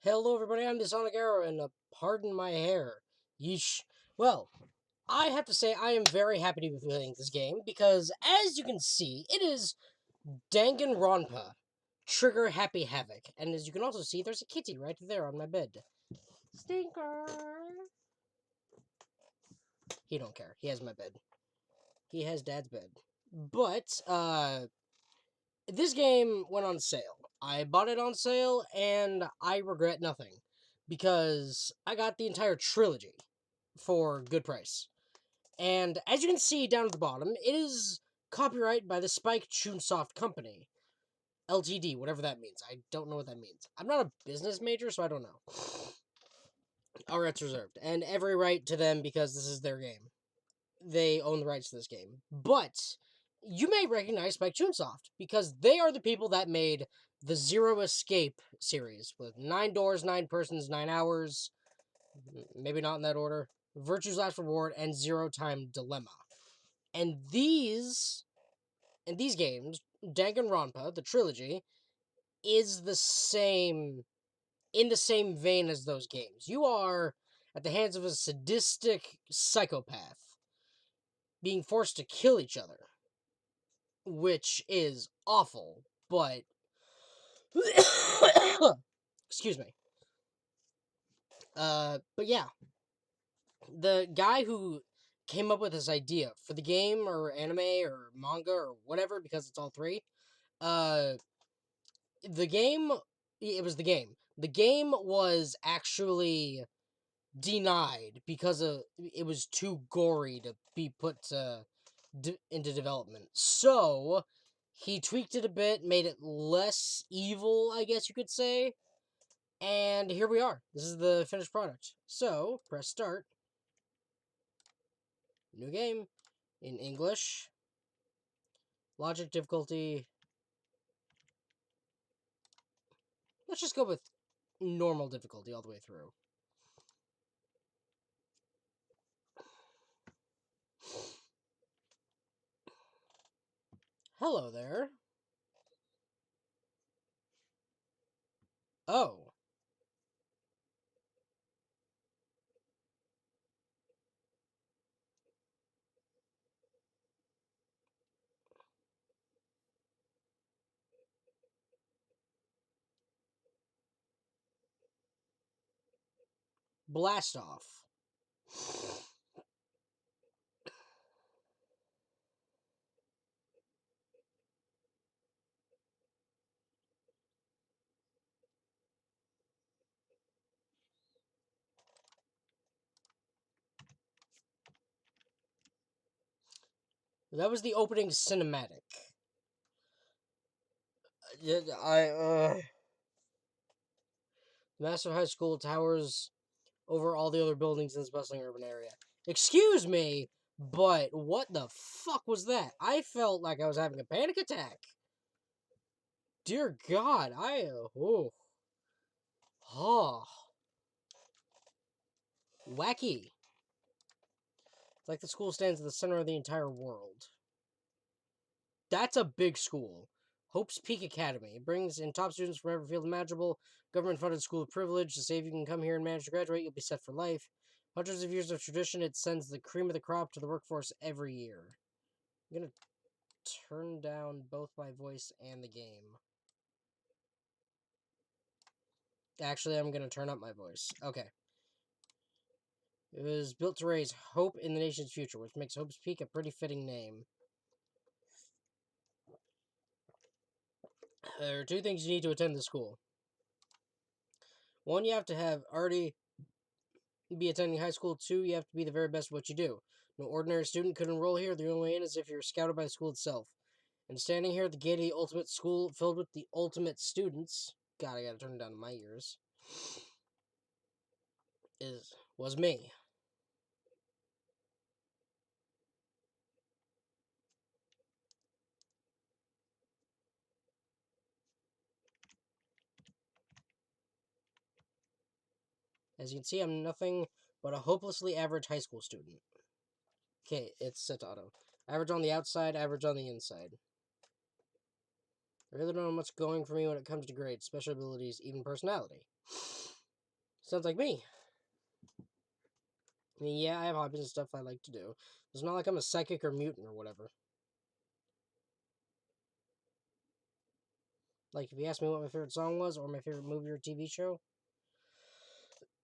Hello, everybody. I'm the Sonic Arrow, and pardon my hair. Yeesh. Well, I have to say I am very happy to be playing this game because, as you can see, it is Danganronpa, Trigger Happy Havoc, and as you can also see, there's a kitty right there on my bed. Stinker. He don't care. He has my bed. He has Dad's bed. But this game went on sale. I bought it on sale, and I regret nothing because I got the entire trilogy for good price. And as you can see down at the bottom, it is copyright by the Spike Chunsoft Company, Ltd, whatever that means. I don't know what that means. I'm not a business major, so I don't know. All rights reserved, and every right to them because this is their game. They own the rights to this game. But you may recognize Spike Chunsoft because they are the people that made the Zero Escape series with 9 doors, 9 persons, 9 hours. Maybe not in that order. Virtue's Last Reward and Zero Time Dilemma. And these games, Danganronpa, the trilogy, is the same in the same vein as those games. You are at the hands of a sadistic psychopath being forced to kill each other, which is awful, but excuse me. But yeah, the guy who came up with this idea for the game or anime or manga or whatever, because it's all three, uh, the game, it was the game. The game was actually denied because it was too gory to be put into development. So he tweaked it a bit, made it less evil, I guess you could say. And here we are. This is the finished product. So press start. New game in English. Logic difficulty. Let's just go with normal difficulty all the way through. Hello there. Oh. Blast off. That was the opening cinematic. Massive high school towers over all the other buildings in this bustling urban area. Excuse me, but what the fuck was that? I felt like I was having a panic attack. Dear God, oh, wacky. It's like the school stands at the center of the entire world. That's a big school. Hope's Peak Academy. It brings in top students from every field imaginable. Government-funded school of privilege. To say if you can come here and manage to graduate, you'll be set for life. Hundreds of years of tradition. It sends the cream of the crop to the workforce every year. I'm gonna turn down both my voice and the game. Actually, I'm gonna turn up my voice. Okay. It was built to raise hope in the nation's future, which makes Hope's Peak a pretty fitting name. There are 2 things you need to attend the school. 1, you have to have already be attending high school. 2, you have to be the very best at what you do. No ordinary student could enroll here. The only way in is if you're scouted by the school itself. And standing here at the gate of the ultimate school filled with the ultimate students, God, I gotta turn it down to my ears, was me. As you can see, I'm nothing but a hopelessly average high school student. Okay, it's set to auto. Average on the outside, average on the inside. I really don't know what's going for me when it comes to grades, special abilities, even personality. Sounds like me. I mean, yeah, I have hobbies and stuff I like to do. It's not like I'm a psychic or mutant or whatever. Like, if you asked me what my favorite song was or my favorite movie or TV show,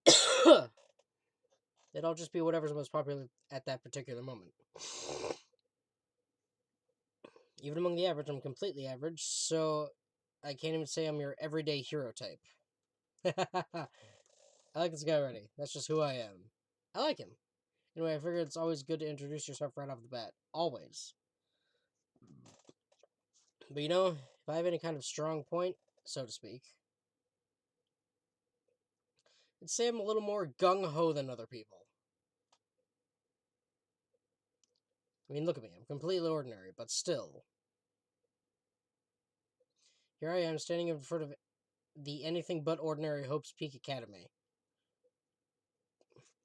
it'd all just be whatever's most popular at that particular moment. Even among the average, I'm completely average, so I can't even say I'm your everyday hero type. I like this guy already. That's just who I am. I like him. Anyway, I figure it's always good to introduce yourself right off the bat. Always. But you know, if I have any kind of strong point, so to speak, I'd say I'm a little more gung-ho than other people. I mean, look at me. I'm completely ordinary, but still. Here I am, standing in front of the anything but ordinary Hope's Peak Academy.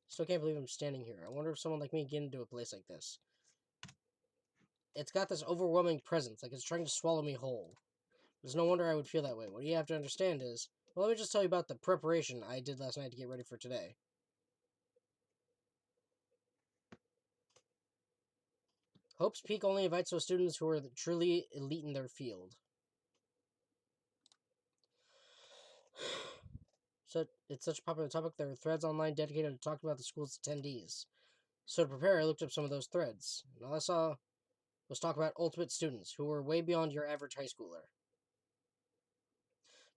Still can't believe I'm standing here. I wonder if someone like me can get into a place like this. It's got this overwhelming presence, like it's trying to swallow me whole. There's no wonder I would feel that way. What you have to understand is, well, let me just tell you about the preparation I did last night to get ready for today. Hope's Peak only invites those students who are truly elite in their field. So it's such a popular topic, there are threads online dedicated to talking about the school's attendees. So to prepare, I looked up some of those threads, and all I saw was talk about ultimate students, who were way beyond your average high schooler.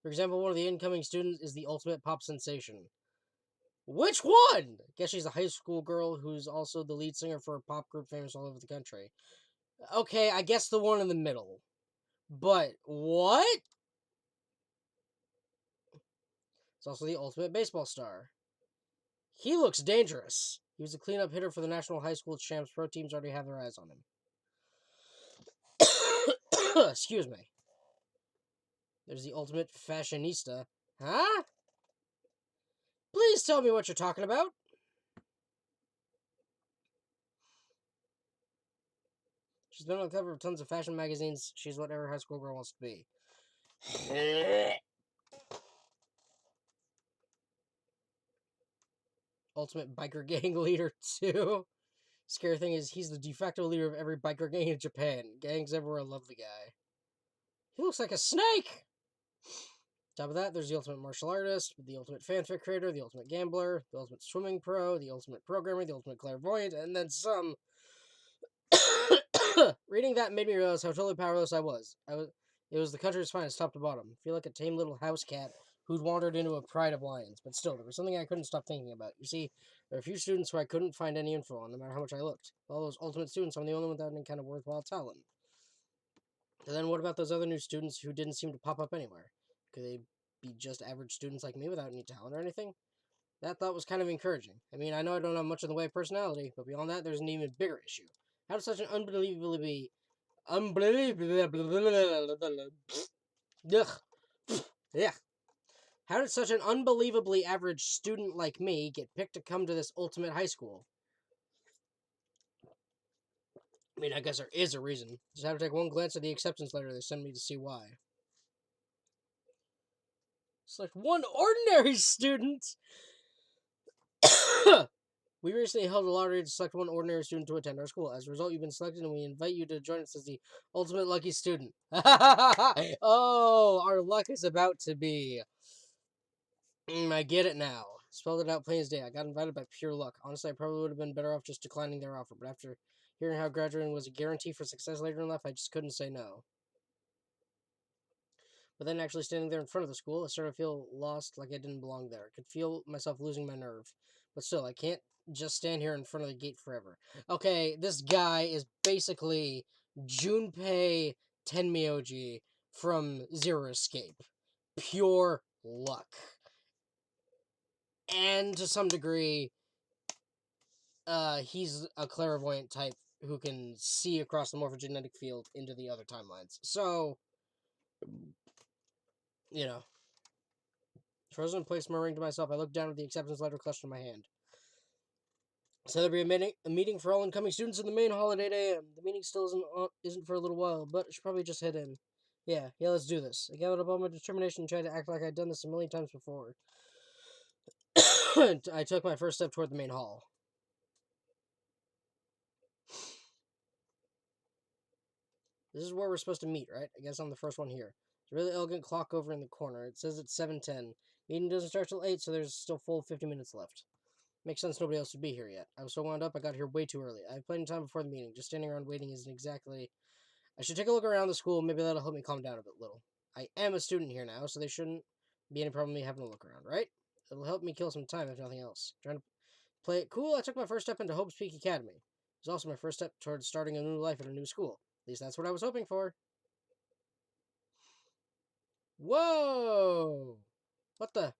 For example, one of the incoming students is the ultimate pop sensation. Which one? Guess she's a high school girl who's also the lead singer for a pop group famous all over the country. Okay, I guess the one in the middle. But what? It's also the ultimate baseball star. He looks dangerous. He was a cleanup hitter for the National High School Champs. Pro teams already have their eyes on him. Excuse me. There's the ultimate fashionista. Huh? Please tell me what you're talking about. She's been on the cover of tons of fashion magazines. She's what every high school girl wants to be. Ultimate biker gang leader, too. Scary thing is, he's the de facto leader of every biker gang in Japan. Gangs everywhere love the guy. He looks like a snake! Top of that, there's the ultimate martial artist, the ultimate fanfic creator, the ultimate gambler, the ultimate swimming pro, the ultimate programmer, the ultimate clairvoyant, and then some. Reading that made me realize how totally powerless I was. It was the country's finest, top to bottom. I feel like a tame little house cat who'd wandered into a pride of lions. But still, there was something I couldn't stop thinking about. You see, there are a few students who I couldn't find any info on, no matter how much I looked. All those ultimate students, I'm the only one without any kind of worthwhile talent. And then what about those other new students who didn't seem to pop up anywhere? Could they be just average students like me without any talent or anything? That thought was kind of encouraging. I mean, I know I don't have much in the way of personality, but beyond that, there's an even bigger issue. How does such an unbelievably yeah. How did such an unbelievably average student like me get picked to come to this ultimate high school? I mean, I guess there is a reason. Just have to take one glance at the acceptance letter they sent me to see why. Select one ordinary student! We recently held a lottery to select one ordinary student to attend our school. As a result, you've been selected, and we invite you to join us as the ultimate lucky student. Oh, our luck is about to be. I get it now. Spelled it out plain as day. I got invited by pure luck. Honestly, I probably would have been better off just declining their offer, but after hearing how graduating was a guarantee for success later in life, I just couldn't say no. But then actually standing there in front of the school, I started to feel lost, like I didn't belong there. I could feel myself losing my nerve. But still, I can't just stand here in front of the gate forever. Okay, this guy is basically Junpei Tenmyoji from Zero Escape. Pure luck. And to some degree, he's a clairvoyant type who can see across the morphogenetic field into the other timelines. So, you know. Frozen and placed my ring to myself, I looked down at the acceptance letter clutched in my hand. So there'll be a meeting for all incoming students in the main hall at 8 a.m. The meeting still isn't for a little while, but I should probably just head in. Yeah, let's do this. I gathered up all my determination and tried to act like I'd done this a million times before. I took my first step toward the main hall. This is where we're supposed to meet, right? I guess I'm the first one here. It's a really elegant clock over in the corner. It says it's 7:10. Meeting doesn't start till 8, so there's still full 50 minutes left. Makes sense nobody else would be here yet. I was so wound up, I got here way too early. I have plenty of time before the meeting. Just standing around waiting isn't exactly... I should take a look around the school. Maybe that'll help me calm down a bit little. I am a student here now, so there shouldn't be any problem me having a look around, right? It'll help me kill some time, if nothing else. Trying to play it cool, I took my first step into Hope's Peak Academy. It was also my first step towards starting a new life at a new school. At least that's what I was hoping for. Whoa! What the?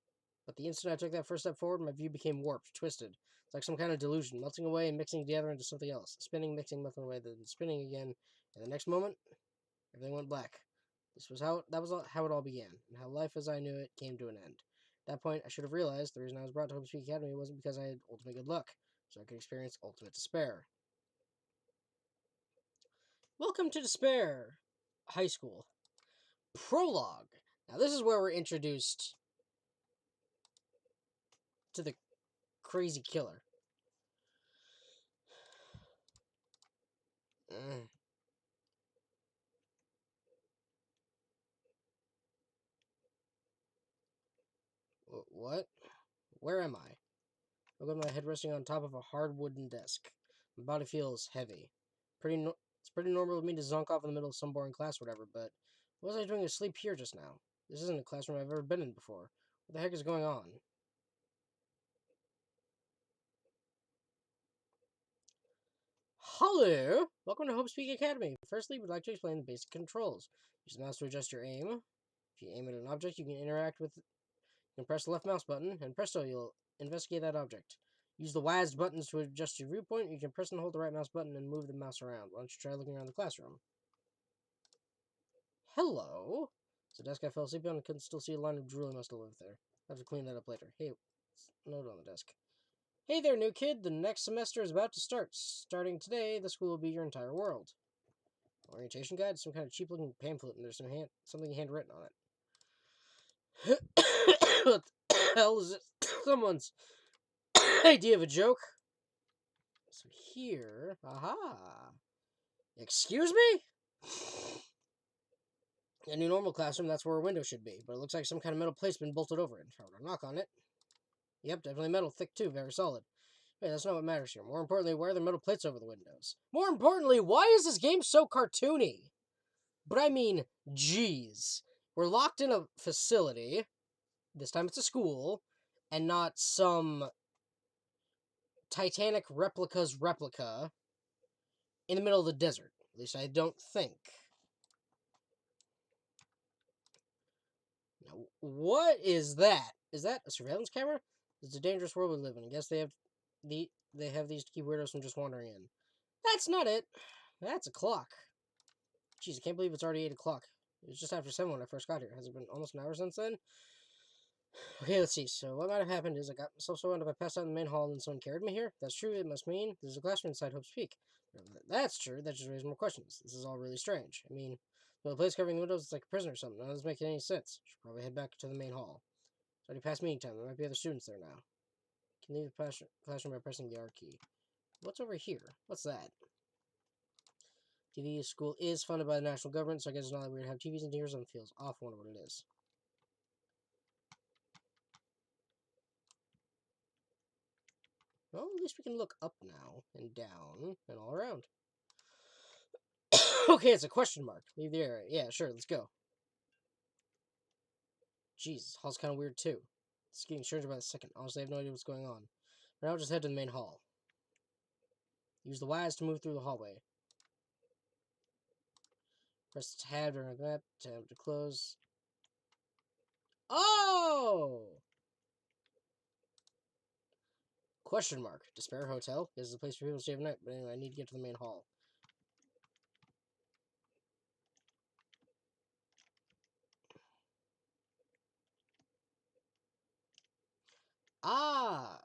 But the instant I took that first step forward, my view became warped, twisted. It's like some kind of delusion, melting away and mixing together into something else. Spinning, mixing, melting away, then spinning again. And the next moment, everything went black. That was how it all began, and how life as I knew it came to an end. At that point, I should have realized the reason I was brought to Hope Peak Academy wasn't because I had ultimate good luck, so I could experience ultimate despair. Welcome to Despair High School. Prologue. Now this is where we're introduced to the crazy killer. What? Where am I? I've got my head resting on top of a hard wooden desk. My body feels heavy. It's pretty normal of me to zonk off in the middle of some boring class or whatever, but what was I doing asleep here just now? This isn't a classroom I've ever been in before. What the heck is going on? Hello! Welcome to Hope Speak Academy. Firstly, we'd like to explain the basic controls. Use the mouse to adjust your aim. If you aim at an object, you can interact with... You can press the left mouse button, and presto, you'll investigate that object. Use the WASD buttons to adjust your viewpoint. You can press and hold the right mouse button and move the mouse around. Why don't you try looking around the classroom? Hello? It's a desk I fell asleep on and couldn't still see a line of drool I must have lived there. I'll have to clean that up later. Hey, note on the desk. Hey there, new kid. The next semester is about to start. Starting today, the school will be your entire world. Orientation guide? Some kind of cheap-looking pamphlet, and there's something handwritten on it. What the hell is it? Someone's idea of a joke? So here... Aha! Excuse me? A new normal classroom, that's where a window should be, but it looks like some kind of metal plate's been bolted over it. If I were to knock on it... Yep, definitely metal, thick too, very solid. Wait, that's not what matters here. More importantly, why are there metal plates over the windows? More importantly, why is this game so cartoony? But I mean, jeez. We're locked in a facility. This time it's a school, and not some Titanic replica's replica in the middle of the desert. At least I don't think. Now, what is that? Is that a surveillance camera? It's a dangerous world we live in. I guess they have these to keep weirdos from just wandering in. That's not it. That's a clock. Jeez, I can't believe it's already 8 o'clock. It was just after 7 when I first got here. Has it been almost an hour since then? Okay, let's see. So what might have happened is I got myself so wound up I passed out in the main hall and someone carried me here. That's true. It must mean there's a classroom inside Hope's Peak. That's true. That just raises more questions. This is all really strange. I mean, the place covering the windows is like a prison or something. None of this making any sense. Should probably head back to the main hall. It's already past meeting time. There might be other students there now. Can leave the classroom by pressing the R key. What's over here? What's that? TV school is funded by the national government, so I guess it's not that weird to have TVs in here. Something feels off. I wonder what it is. Well, at least we can look up now, and down, and all around. Okay, it's a question mark. Leave the area. Yeah, sure, let's go. Jeez, this hall's kind of weird, too. It's getting stranger by the second. Honestly, I have no idea what's going on. But now I'll just head to the main hall. Use the Ys to move through the hallway. Press the tab during that. Tab to close. Oh! Question mark. Despair Hotel? This is a place for people to stay overnight, but anyway, I need to get to the main hall. Ah!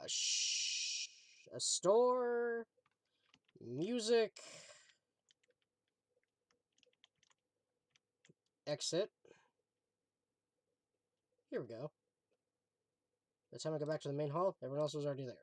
A store. Music. Exit. Here we go. By the time I got back to the main hall, everyone else was already there.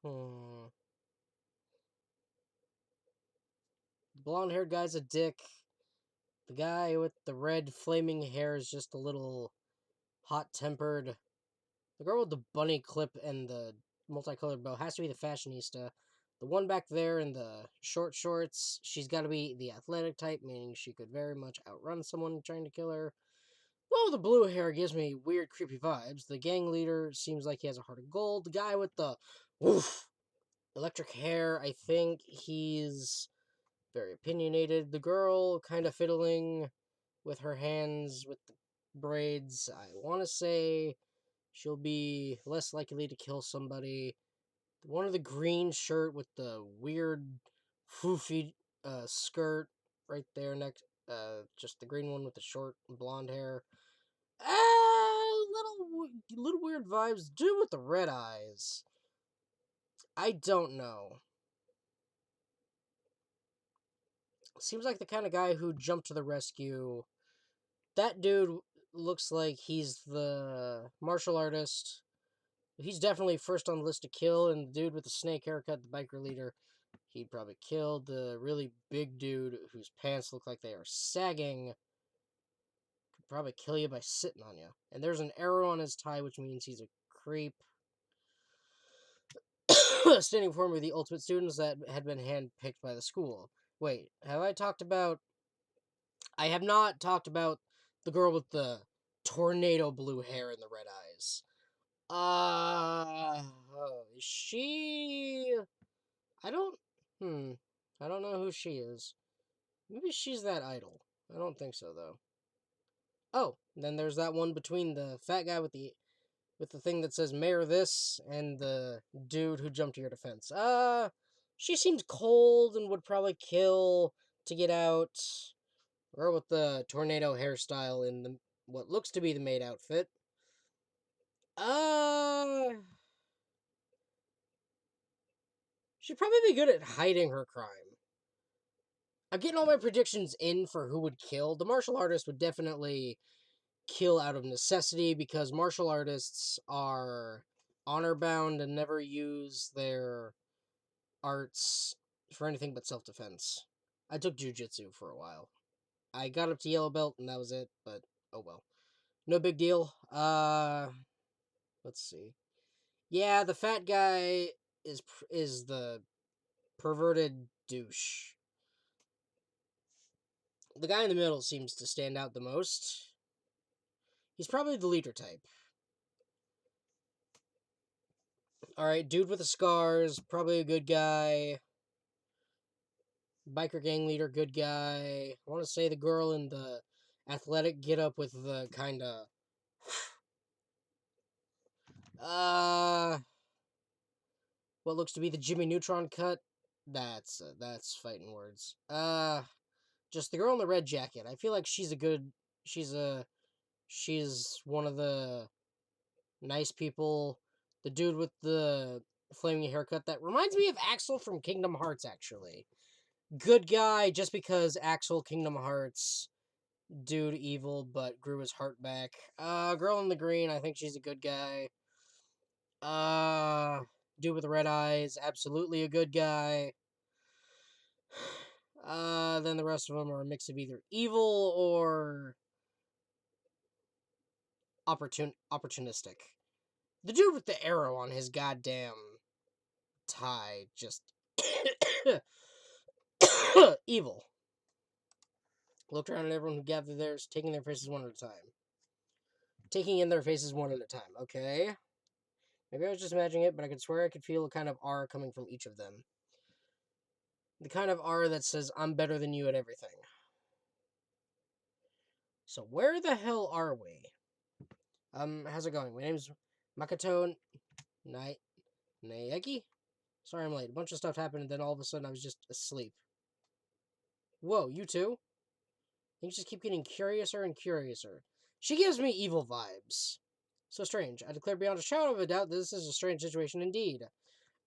Hmm. The blonde-haired guy's a dick. The guy with the red flaming hair is just a little hot-tempered. The girl with the bunny clip and the multicolored bow has to be the fashionista. The one back there in the short shorts, she's got to be the athletic type, meaning she could very much outrun someone trying to kill her. Oh, the blue hair gives me weird, creepy vibes. The gang leader seems like he has a heart of gold. The guy with the woof electric hair, I think he's very opinionated. The girl kind of fiddling with her hands with the braids. I want to say she'll be less likely to kill somebody. One of the green shirt with the weird foofy skirt right there next. Just the green one with the short blonde hair. Little weird vibes. Dude with the red eyes. I don't know. Seems like the kind of guy who jumped to the rescue. That dude looks like he's the martial artist. He's definitely first on the list to kill, and the dude with the snake haircut, the biker leader, he'd probably kill. The really big dude whose pants look like they are sagging could probably kill you by sitting on you. And there's an arrow on his tie, which means he's a creep. Standing before me with the ultimate students that had been handpicked by the school. Wait, have I talked about... I have not talked about the girl with the tornado blue hair and the red eyes. Is she... I don't... I don't know who she is. Maybe she's that idol. I don't think so, though. Oh, then there's that one between the fat guy with the thing that says Mayor this and the dude who jumped to your defense. She seems cold and would probably kill to get out. Girl with the tornado hairstyle in the what looks to be the maid outfit. Uh, she'd probably be good at hiding her crime. I'm getting all my predictions in for who would kill. The martial artist would definitely kill out of necessity because martial artists are honor bound and never use their arts for anything but self defense. I took jujitsu for a while. I got up to yellow belt and that was it, but oh well. No big deal. Let's see. Yeah, the fat guy is the perverted douche. The guy in the middle seems to stand out the most. He's probably the leader type. Alright, dude with the scars, probably a good guy. Biker gang leader, good guy. I want to say the girl in the athletic get up with the kind of... what looks to be the Jimmy Neutron cut. That's fighting words. Just the girl in the red jacket. I feel like she's a good... She's one of the nice people. The dude with the flaming haircut that reminds me of Axel from Kingdom Hearts, actually. Good guy, just because Axel Kingdom Hearts, dude evil, but grew his heart back. Girl in the green, I think she's a good guy. Dude with the red eyes, absolutely a good guy. Then the rest of them are a mix of either evil or opportunistic. The dude with the arrow on his goddamn tie, just evil. Looked around at everyone who gathered there, taking their faces one at a time. Taking in their faces one at a time. Okay. Maybe I was just imagining it, but I could swear I could feel a kind of aura coming from each of them. The kind of aura that says, I'm better than you at everything. So where the hell are we? How's it going? My name's Makoto Naegi? Sorry I'm late. A bunch of stuff happened, and then all of a sudden I was just asleep. Whoa, you too? Things just keep getting curiouser and curiouser. She gives me evil vibes. So strange. I declare beyond a shadow of a doubt that this is a strange situation indeed.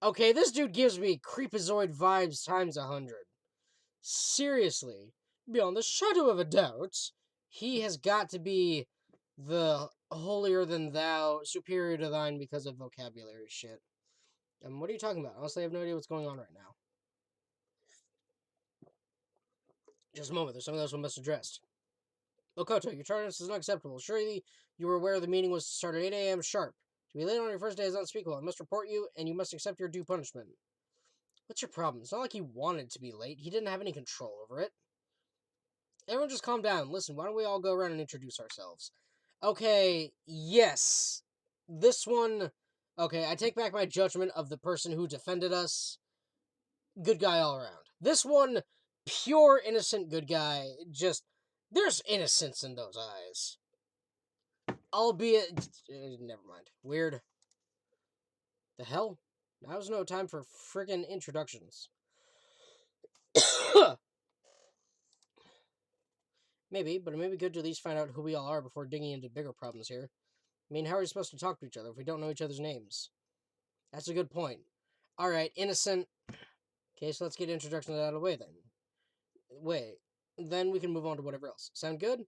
Okay, this dude gives me creepazoid vibes times 100. Seriously. Beyond the shadow of a doubt, he has got to be the holier than thou, superior to thine because of vocabulary shit. What are you talking about? Honestly, I have no idea what's going on right now. Just a moment, there's something else we must address. Makoto, your tardiness is unacceptable. Surely you were aware the meeting was to start at 8 a.m. sharp. To be late on your first day is unspeakable. I must report you, and you must accept your due punishment. What's your problem? It's not like he wanted to be late. He didn't have any control over it. Everyone just calm down. Listen, why don't we all go around and introduce ourselves? Okay, yes. This one... Okay, I take back my judgment of the person who defended us. Good guy all around. This one, pure innocent good guy. Just, there's innocence in those eyes. Albeit, never mind. Weird. The hell? Now's no time for friggin' introductions. Maybe, but it may be good to at least find out who we all are before digging into bigger problems here. I mean, how are we supposed to talk to each other if we don't know each other's names? That's a good point. Alright, innocent. Okay, so let's get introductions out of the way then. Wait. Then we can move on to whatever else. Sound good? I'm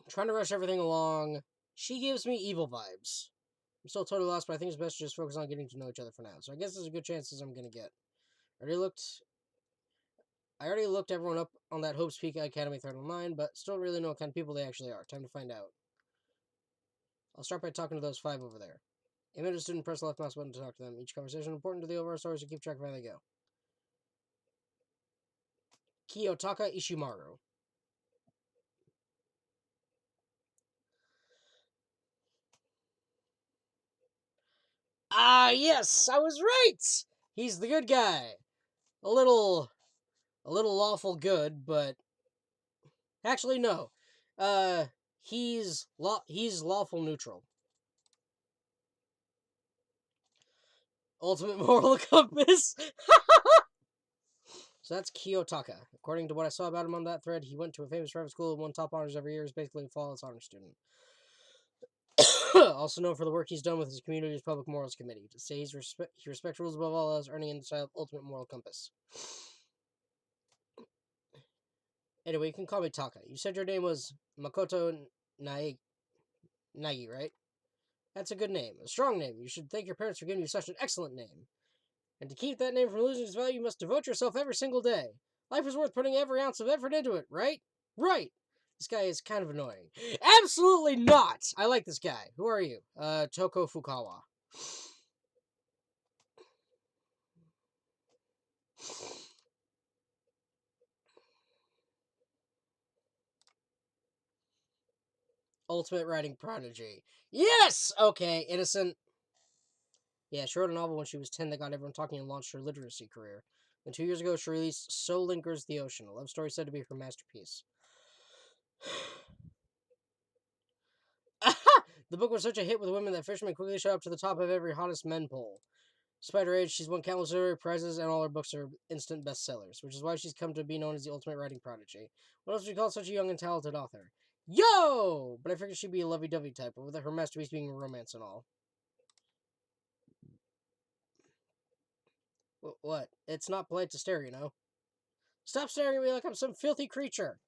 trying to rush everything along. She gives me evil vibes. I'm still totally lost, but I think it's best to just focus on getting to know each other for now. So I guess there's a good chance I'm gonna get. I already looked everyone up on that Hope's Peak Academy thread online, but still really know what kind of people they actually are. Time to find out. I'll start by talking to those 5 over there. Aim at a student, press the left mouse button to talk to them. Each conversation is important to the overall story, so keep track of how they go. Kiyotaka Ishimaru. Ah, yes, I was right! He's the good guy. A little lawful good, but... Actually, no. He's lawful neutral. Ultimate moral compass. So that's Kiyotaka. According to what I saw about him on that thread, he went to a famous private school and won top honors every year. He's basically a flawless honor student. Also known for the work he's done with his community's public morals committee. To say he respects rules above all else, earning in the style of ultimate moral compass. Anyway, you can call me Taka. You said your name was Makoto Nagi, right? That's a good name. A strong name. You should thank your parents for giving you such an excellent name. And to keep that name from losing its value, you must devote yourself every single day. Life is worth putting every ounce of effort into it, right? Right! This guy is kind of annoying. Absolutely not! I like this guy. Who are you? Toko Fukawa. Ultimate writing prodigy. Yes! Okay, innocent. Yeah, she wrote a novel when she was 10 that got everyone talking and launched her literacy career. And 2 years ago, she released So Linkers the Ocean, a love story said to be her masterpiece. The book was such a hit with women that fishermen quickly shot up to the top of every hottest men poll. Despite her age, she's won countless literary prizes, and all her books are instant bestsellers, which is why she's come to be known as the ultimate writing prodigy. What else would you call such a young and talented author? Yo! But I figured she'd be a lovey-dovey type, with her masterpiece being romance and all. What? It's not polite to stare, you know? Stop staring at me like I'm some filthy creature.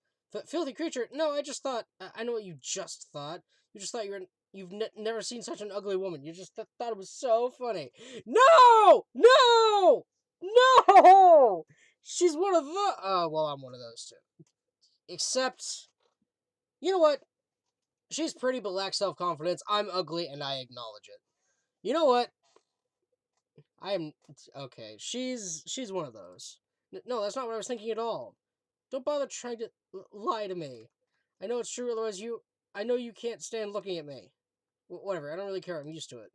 Filthy creature? No, I just thought... I know what you just thought. You just thought you've never seen such an ugly woman. You just thought it was so funny. No! No! No! She's one of the... well, I'm one of those too. Except... You know what? She's pretty but lacks self-confidence. I'm ugly and I acknowledge it. You know what? I am... Okay, she's one of those. No, that's not what I was thinking at all. Don't bother trying to lie to me. I know it's true, otherwise I know you can't stand looking at me. Whatever, I don't really care, I'm used to it.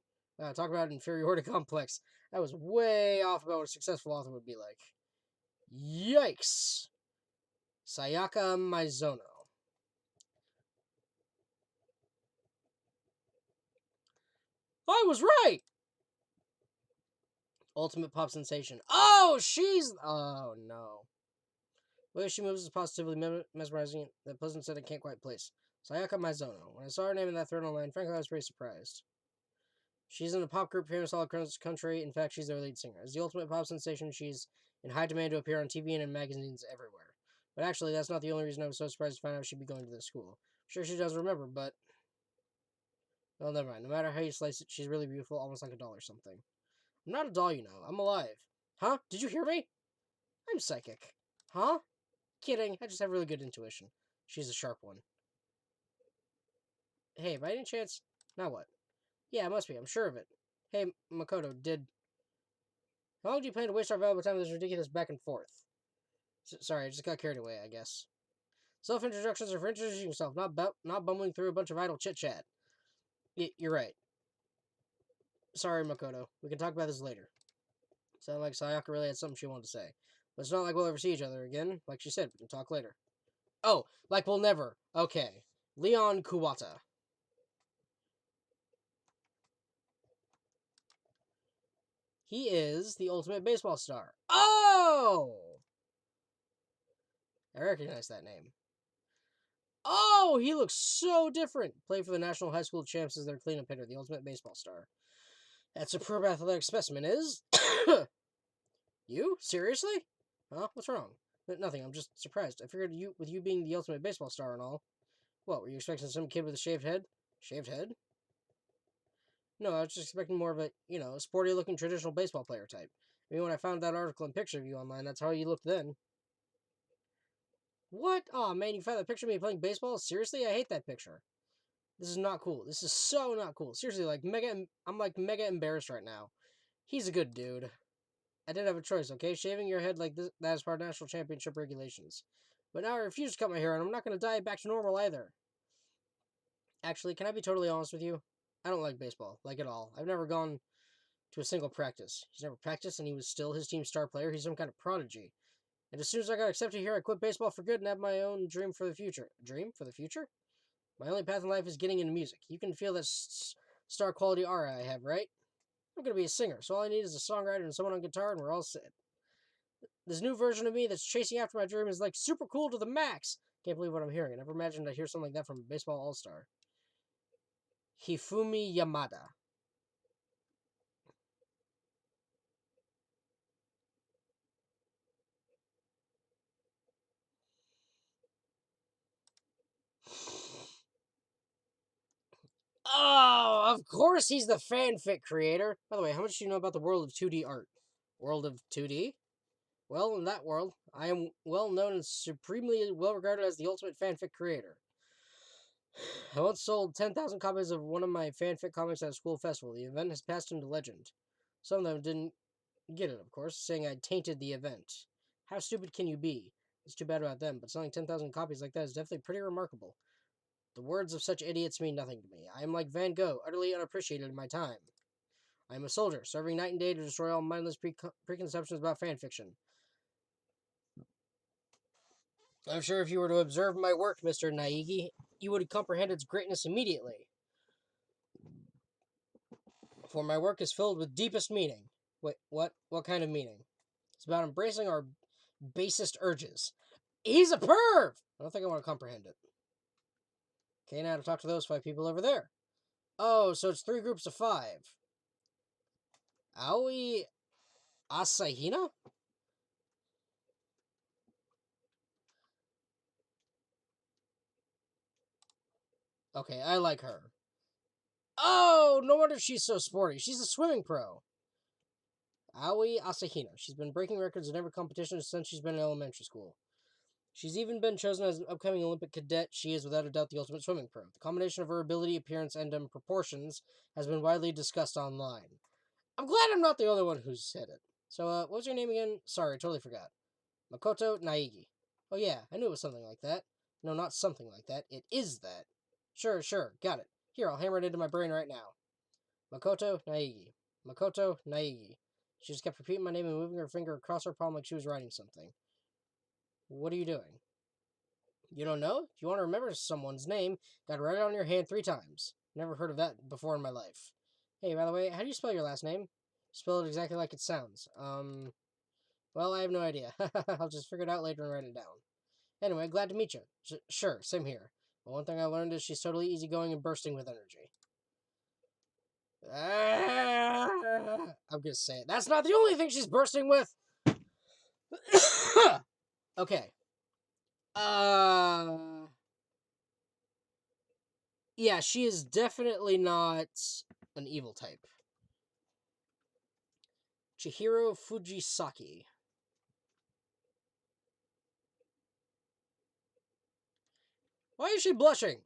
Talk about inferiority complex. That was way off about what a successful author would be like. Yikes. Sayaka Maizono. I was right! Ultimate pop sensation. Oh, she's... Oh, no. The way she moves is positively mesmerizing. The pleasant set I can't quite place. Sayaka Mizono. When I saw her name in that thread online, frankly, I was pretty surprised. She's in a pop group famous all across the country. In fact, she's their lead singer. As the ultimate pop sensation, she's in high demand to appear on TV and in magazines everywhere. But actually, that's not the only reason I was so surprised to find out she'd be going to this school. I'm sure she does remember, but... Well, never mind. No matter how you slice it, she's really beautiful, almost like a doll or something. I'm not a doll, you know. I'm alive. Huh? Did you hear me? I'm psychic. Huh? Kidding. I just have really good intuition. She's a sharp one. Hey, by any chance... Now what? Yeah, it must be. I'm sure of it. Hey, Makoto, how long do you plan to waste our valuable time with this ridiculous back and forth? Sorry, I just got carried away, I guess. Self-introductions are for introducing yourself, not bumbling through a bunch of idle chit-chat. You're right. Sorry, Makoto. We can talk about this later. Sounded like Sayaka really had something she wanted to say. But it's not like we'll ever see each other again. Like she said, we can talk later. Oh, like we'll never. Okay. Leon Kuwata. He is the ultimate baseball star. Oh! I recognize that name. Oh, he looks so different. Played for the National High School Champs as their cleanup hitter, the ultimate baseball star. That superb athletic specimen is... You? Seriously? Huh? What's wrong? Nothing, I'm just surprised. I figured with you being the ultimate baseball star and all. What, were you expecting some kid with a shaved head? Shaved head? No, I was just expecting more of a, sporty-looking traditional baseball player type. I mean, when I found that article and picture of you online, that's how you looked then. What? Aw, man, you found that picture of me playing baseball? Seriously? I hate that picture. This is not cool. This is so not cool. Seriously, I'm mega embarrassed right now. He's a good dude. I didn't have a choice, okay? Shaving your head like this, that is part of national championship regulations. But now I refuse to cut my hair, and I'm not going to dye it back to normal either. Actually, can I be totally honest with you? I don't like baseball, like at all. I've never gone to a single practice. He's never practiced, and he was still his team's star player. He's some kind of prodigy. And as soon as I got accepted here, I quit baseball for good and have my own dream for the future. Dream for the future? My only path in life is getting into music. You can feel that star quality aura I have, right? I'm going to be a singer, so all I need is a songwriter and someone on guitar, and we're all set. This new version of me that's chasing after my dream is like super cool to the max. Can't believe what I'm hearing. I never imagined I'd hear something like that from a baseball all-star. Hifumi Yamada. Oh, of course he's the fanfic creator. By the way, how much do you know about the world of 2D art? World of 2D? Well, in that world, I am well known and supremely well regarded as the ultimate fanfic creator. I once sold 10,000 copies of one of my fanfic comics at a school festival. The event has passed into legend. Some of them didn't get it, of course, saying I tainted the event. How stupid can you be? It's too bad about them, but selling 10,000 copies like that is definitely pretty remarkable. The words of such idiots mean nothing to me. I am like Van Gogh, utterly unappreciated in my time. I am a soldier, serving night and day to destroy all mindless preconceptions about fanfiction. I'm sure if you were to observe my work, Mr. Naigi, you would comprehend its greatness immediately. For my work is filled with deepest meaning. Wait, what? What kind of meaning? It's about embracing our basest urges. He's a perv! I don't think I want to comprehend it. Okay, now to talk to those 5 people over there. Oh, so it's 3 groups of 5. Aoi Asahina? Okay, I like her. Oh, no wonder she's so sporty. She's a swimming pro. Aoi Asahina. She's been breaking records in every competition since she's been in elementary school. She's even been chosen as an upcoming Olympic cadet. She is without a doubt the ultimate swimming pro. The combination of her ability, appearance, and proportions has been widely discussed online. I'm glad I'm not the only one who's said it. So, what was your name again? Sorry, I totally forgot. Makoto Naigi. Oh yeah, I knew it was something like that. No, not something like that. It is that. Sure, got it. Here, I'll hammer it into my brain right now. Makoto Naigi. Makoto Naigi. She just kept repeating my name and moving her finger across her palm like she was writing something. What are you doing? You don't know? If you want to remember someone's name, gotta write it on your hand 3 times. Never heard of that before in my life. Hey, by the way, how do you spell your last name? Spell it exactly like it sounds. Well, I have no idea. I'll just figure it out later and write it down. Anyway, glad to meet you. Sure, same here. But one thing I learned is she's totally easygoing and bursting with energy. I'm gonna say it. That's not the only thing she's bursting with! Okay. Yeah, she is definitely not an evil type. Chihiro Fujisaki. Why is she blushing?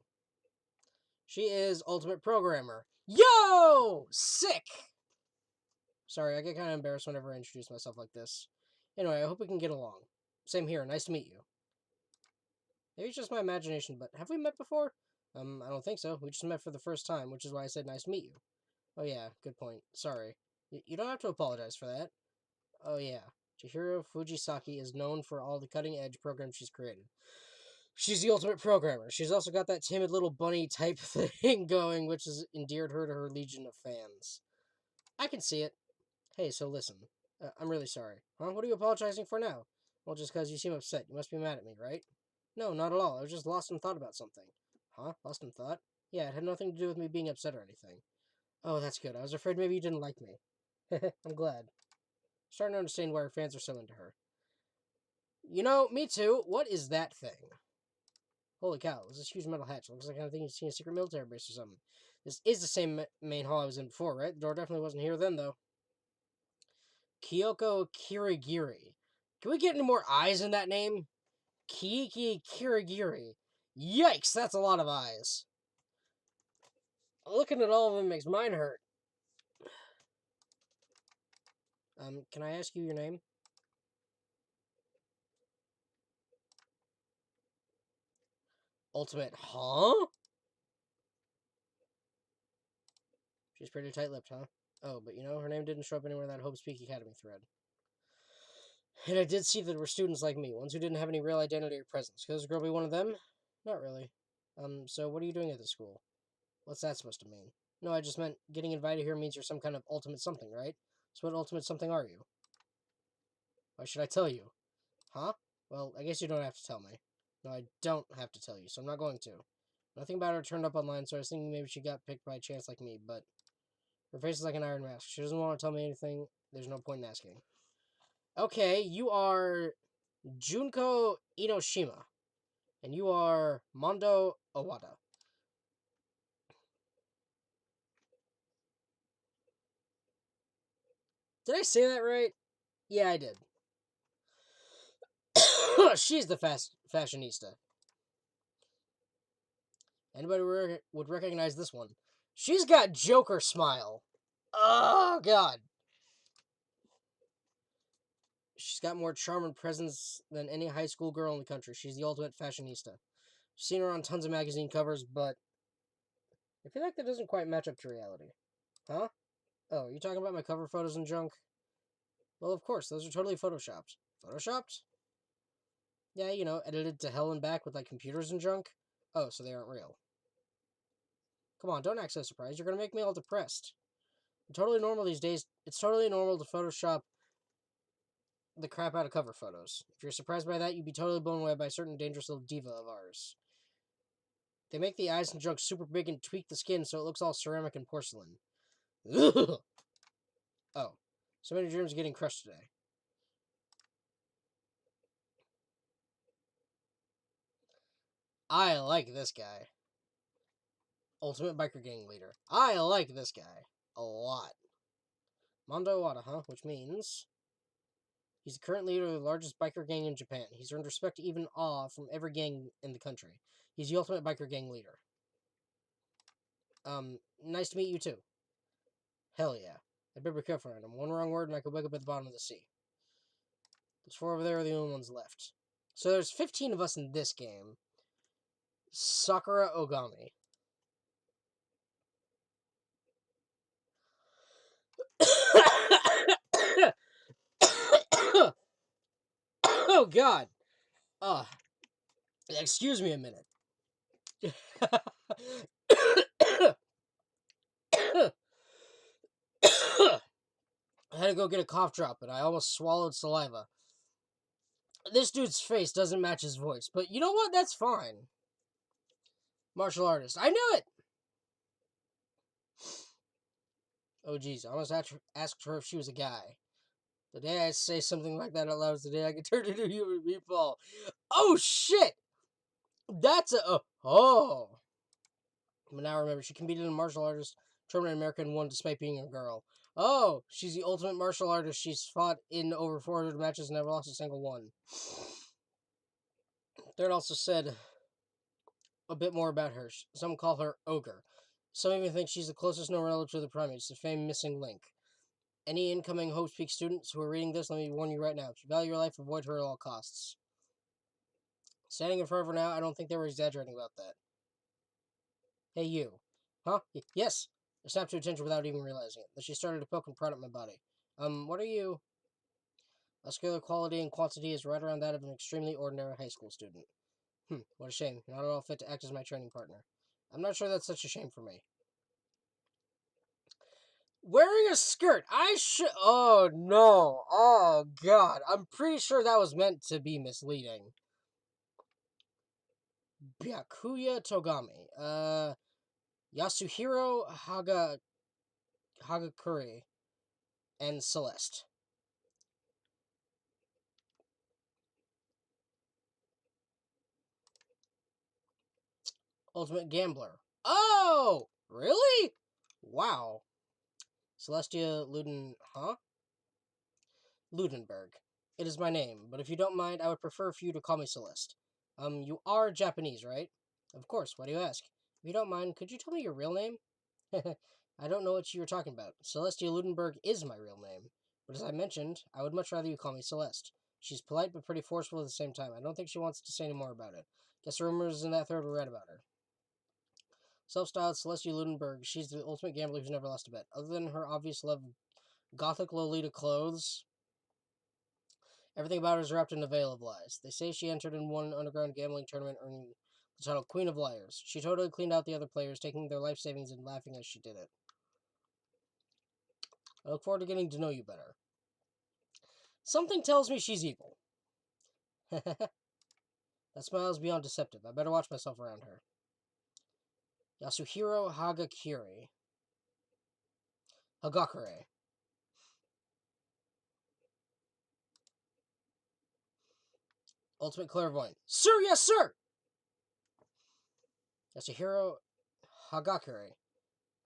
She is Ultimate Programmer. Yo! Sick! Sorry, I get kind of embarrassed whenever I introduce myself like this. Anyway, I hope we can get along. Same here, nice to meet you. Maybe it's just my imagination, but have we met before? I don't think so. We just met for the first time, which is why I said nice to meet you. Oh yeah, good point. Sorry. You don't have to apologize for that. Oh yeah. Chihiro Fujisaki is known for all the cutting-edge programs she's created. She's the ultimate programmer. She's also got that timid little bunny type thing going, which has endeared her to her legion of fans. I can see it. Hey, so listen. I'm really sorry. Huh? What are you apologizing for now? Well, just because you seem upset. You must be mad at me, right? No, not at all. I was just lost in thought about something. Huh? Lost in thought? Yeah, it had nothing to do with me being upset or anything. Oh, that's good. I was afraid maybe you didn't like me. I'm glad. Starting to understand why her fans are so into her. You know, me too. What is that thing? Holy cow, it's this huge metal hatch. Looks like the kind of thing you'd see in a secret military base or something. This is the same main hall I was in before, right? The door definitely wasn't here then, though. Kyoko Kirigiri. Can we get any more eyes in that name? Kiki Kirigiri. Yikes, that's a lot of eyes. Looking at all of them makes mine hurt. Can I ask you your name? Ultimate, huh? She's pretty tight-lipped, huh? Oh, but you know, her name didn't show up anywhere in that Hope Speak Academy thread. And I did see that there were students like me, ones who didn't have any real identity or presence. Could this girl be one of them? Not really. So what are you doing at the school? What's that supposed to mean? No, I just meant getting invited here means you're some kind of ultimate something, right? So what ultimate something are you? Why should I tell you? Huh? Well, I guess you don't have to tell me. No, I don't have to tell you, so I'm not going to. Nothing about her turned up online, so I was thinking maybe she got picked by chance like me, but her face is like an iron mask. She doesn't want to tell me anything. There's no point in asking. Okay, you are Junko Inoshima, and you are Mondo Owada. Did I say that right? Yeah, I did. She's the fashionista. Anybody would recognize this one. She's got Joker smile. Oh, God. She's got more charm and presence than any high school girl in the country. She's the ultimate fashionista. I've seen her on tons of magazine covers, but I feel like that doesn't quite match up to reality. Huh? Oh, are you talking about my cover photos and junk? Well, of course, those are totally photoshopped. Photoshopped? Yeah, you know, edited to hell and back with like computers and junk. Oh, so they aren't real. Come on, don't act so surprised. You're gonna make me all depressed. Totally normal these days. It's totally normal to Photoshop the crap out of cover photos. If you're surprised by that, you'd be totally blown away by a certain dangerous little diva of ours. They make the eyes and junk super big and tweak the skin so it looks all ceramic and porcelain. Ugh. Oh, so many dreams getting crushed today. I like this guy. Ultimate biker gang leader. I like this guy a lot. Mondo Wada, huh? Which means he's the current leader of the largest biker gang in Japan. He's earned respect, even awe, from every gang in the country. He's the ultimate biker gang leader. Nice to meet you too. Hell yeah. I'd better be careful around him. One wrong word and I could wake up at the bottom of the sea. Those four over there are the only ones left. So there's 15 of us in this game. Sakura Ogami. Oh god. Excuse me a minute. I had to go get a cough drop, and I almost swallowed saliva. This dude's face doesn't match his voice, but you know what? That's fine. Martial artist. I knew it! Oh, geez. I almost asked her if she was a guy. The day I say something like that out loud is the day I get turned into a human meatball. Oh, shit! That's a... Oh! But now remember, she competed in martial artist tournament in America and won despite being a girl. Oh! She's the ultimate martial artist. She's fought in over 400 matches and never lost a single one. Third also said a bit more about her. Some call her Ogre. Some even think she's the closest known relative to the primates, the famed missing link. Any incoming Hope Peak students who are reading this, let me warn you right now. If you value your life, avoid her at all costs. Standing in front of her now, I don't think they were exaggerating about that. Hey, you. Huh? Yes! I snapped to attention without even realizing it. Then she started to poke and prod at my body. What are you? Muscular quality and quantity is right around that of an extremely ordinary high school student. What a shame. Not at all fit to act as my training partner. I'm not sure that's such a shame for me. Wearing a skirt! Oh, no. Oh, God. I'm pretty sure that was meant to be misleading. Byakuya Togami. Yasuhiro Hagakure. And Celeste. Ultimate Gambler. Oh! Really? Wow. Celestia Ludenberg. It is my name, but if you don't mind, I would prefer for you to call me Celeste. You are Japanese, right? Of course, why do you ask? If you don't mind, could you tell me your real name? I don't know what you were talking about. Celestia Ludenberg is my real name. But as I mentioned, I would much rather you call me Celeste. She's polite but pretty forceful at the same time. I don't think she wants to say any more about it. Guess the rumors in that thread were right about her. Self-styled Celestia Ludenberg, she's the ultimate gambler who's never lost a bet. Other than her obvious love of gothic Lolita clothes, everything about her is wrapped in a veil of lies. They say she entered in one underground gambling tournament, earning the title Queen of Liars. She totally cleaned out the other players, taking their life savings and laughing as she did it. I look forward to getting to know you better. Something tells me she's evil. That smile is beyond deceptive. I better watch myself around her. Yasuhiro Hagakure. Ultimate Clairvoyant. Sir, yes, sir! Yasuhiro Hagakure.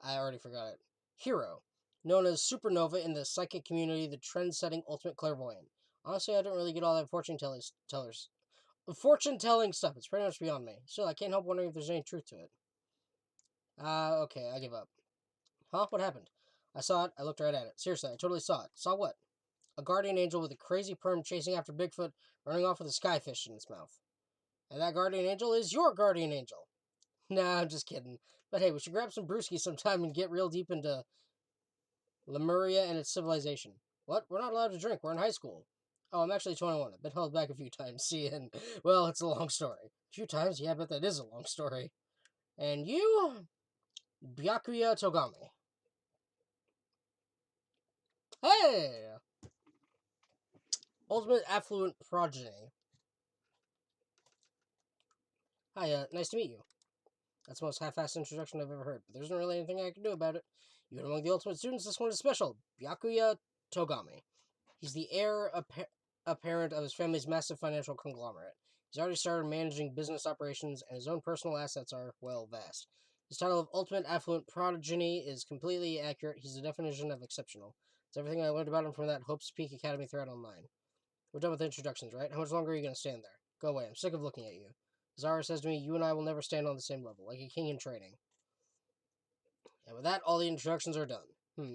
I already forgot it. Hero. Known as Supernova in the psychic community, the trend-setting ultimate clairvoyant. Honestly, I don't really get all that fortune-telling stuff. It's pretty much beyond me. Still, I can't help wondering if there's any truth to it. Okay, I give up. Huh? What happened? I saw it. I looked right at it. Seriously, I totally saw it. Saw what? A guardian angel with a crazy perm chasing after Bigfoot, running off with a skyfish in its mouth. And that guardian angel is your guardian angel. Nah, I'm just kidding. But hey, we should grab some brewskis sometime and get real deep into Lemuria and its civilization. What? We're not allowed to drink. We're in high school. Oh, I'm actually 21. I've been held back a few times. See, and, well, it's a long story. A few times? Yeah, I bet that is a long story. And you? Byakuya Togami. Hey! Ultimate Affluent Progeny. Hi, nice to meet you. That's the most half-assed introduction I've ever heard, but there isn't really anything I can do about it. Even among the ultimate students, this one is special. Byakuya Togami. He's the heir apparent of his family's massive financial conglomerate. He's already started managing business operations, and his own personal assets are, well, vast. His title of Ultimate Affluent Progeny is completely accurate. He's the definition of exceptional. It's everything I learned about him from that Hope's Peak Academy thread online. We're done with introductions, right? How much longer are you going to stand there? Go away. I'm sick of looking at you. Zara says to me, you and I will never stand on the same level, like a king in training. And with that, all the introductions are done.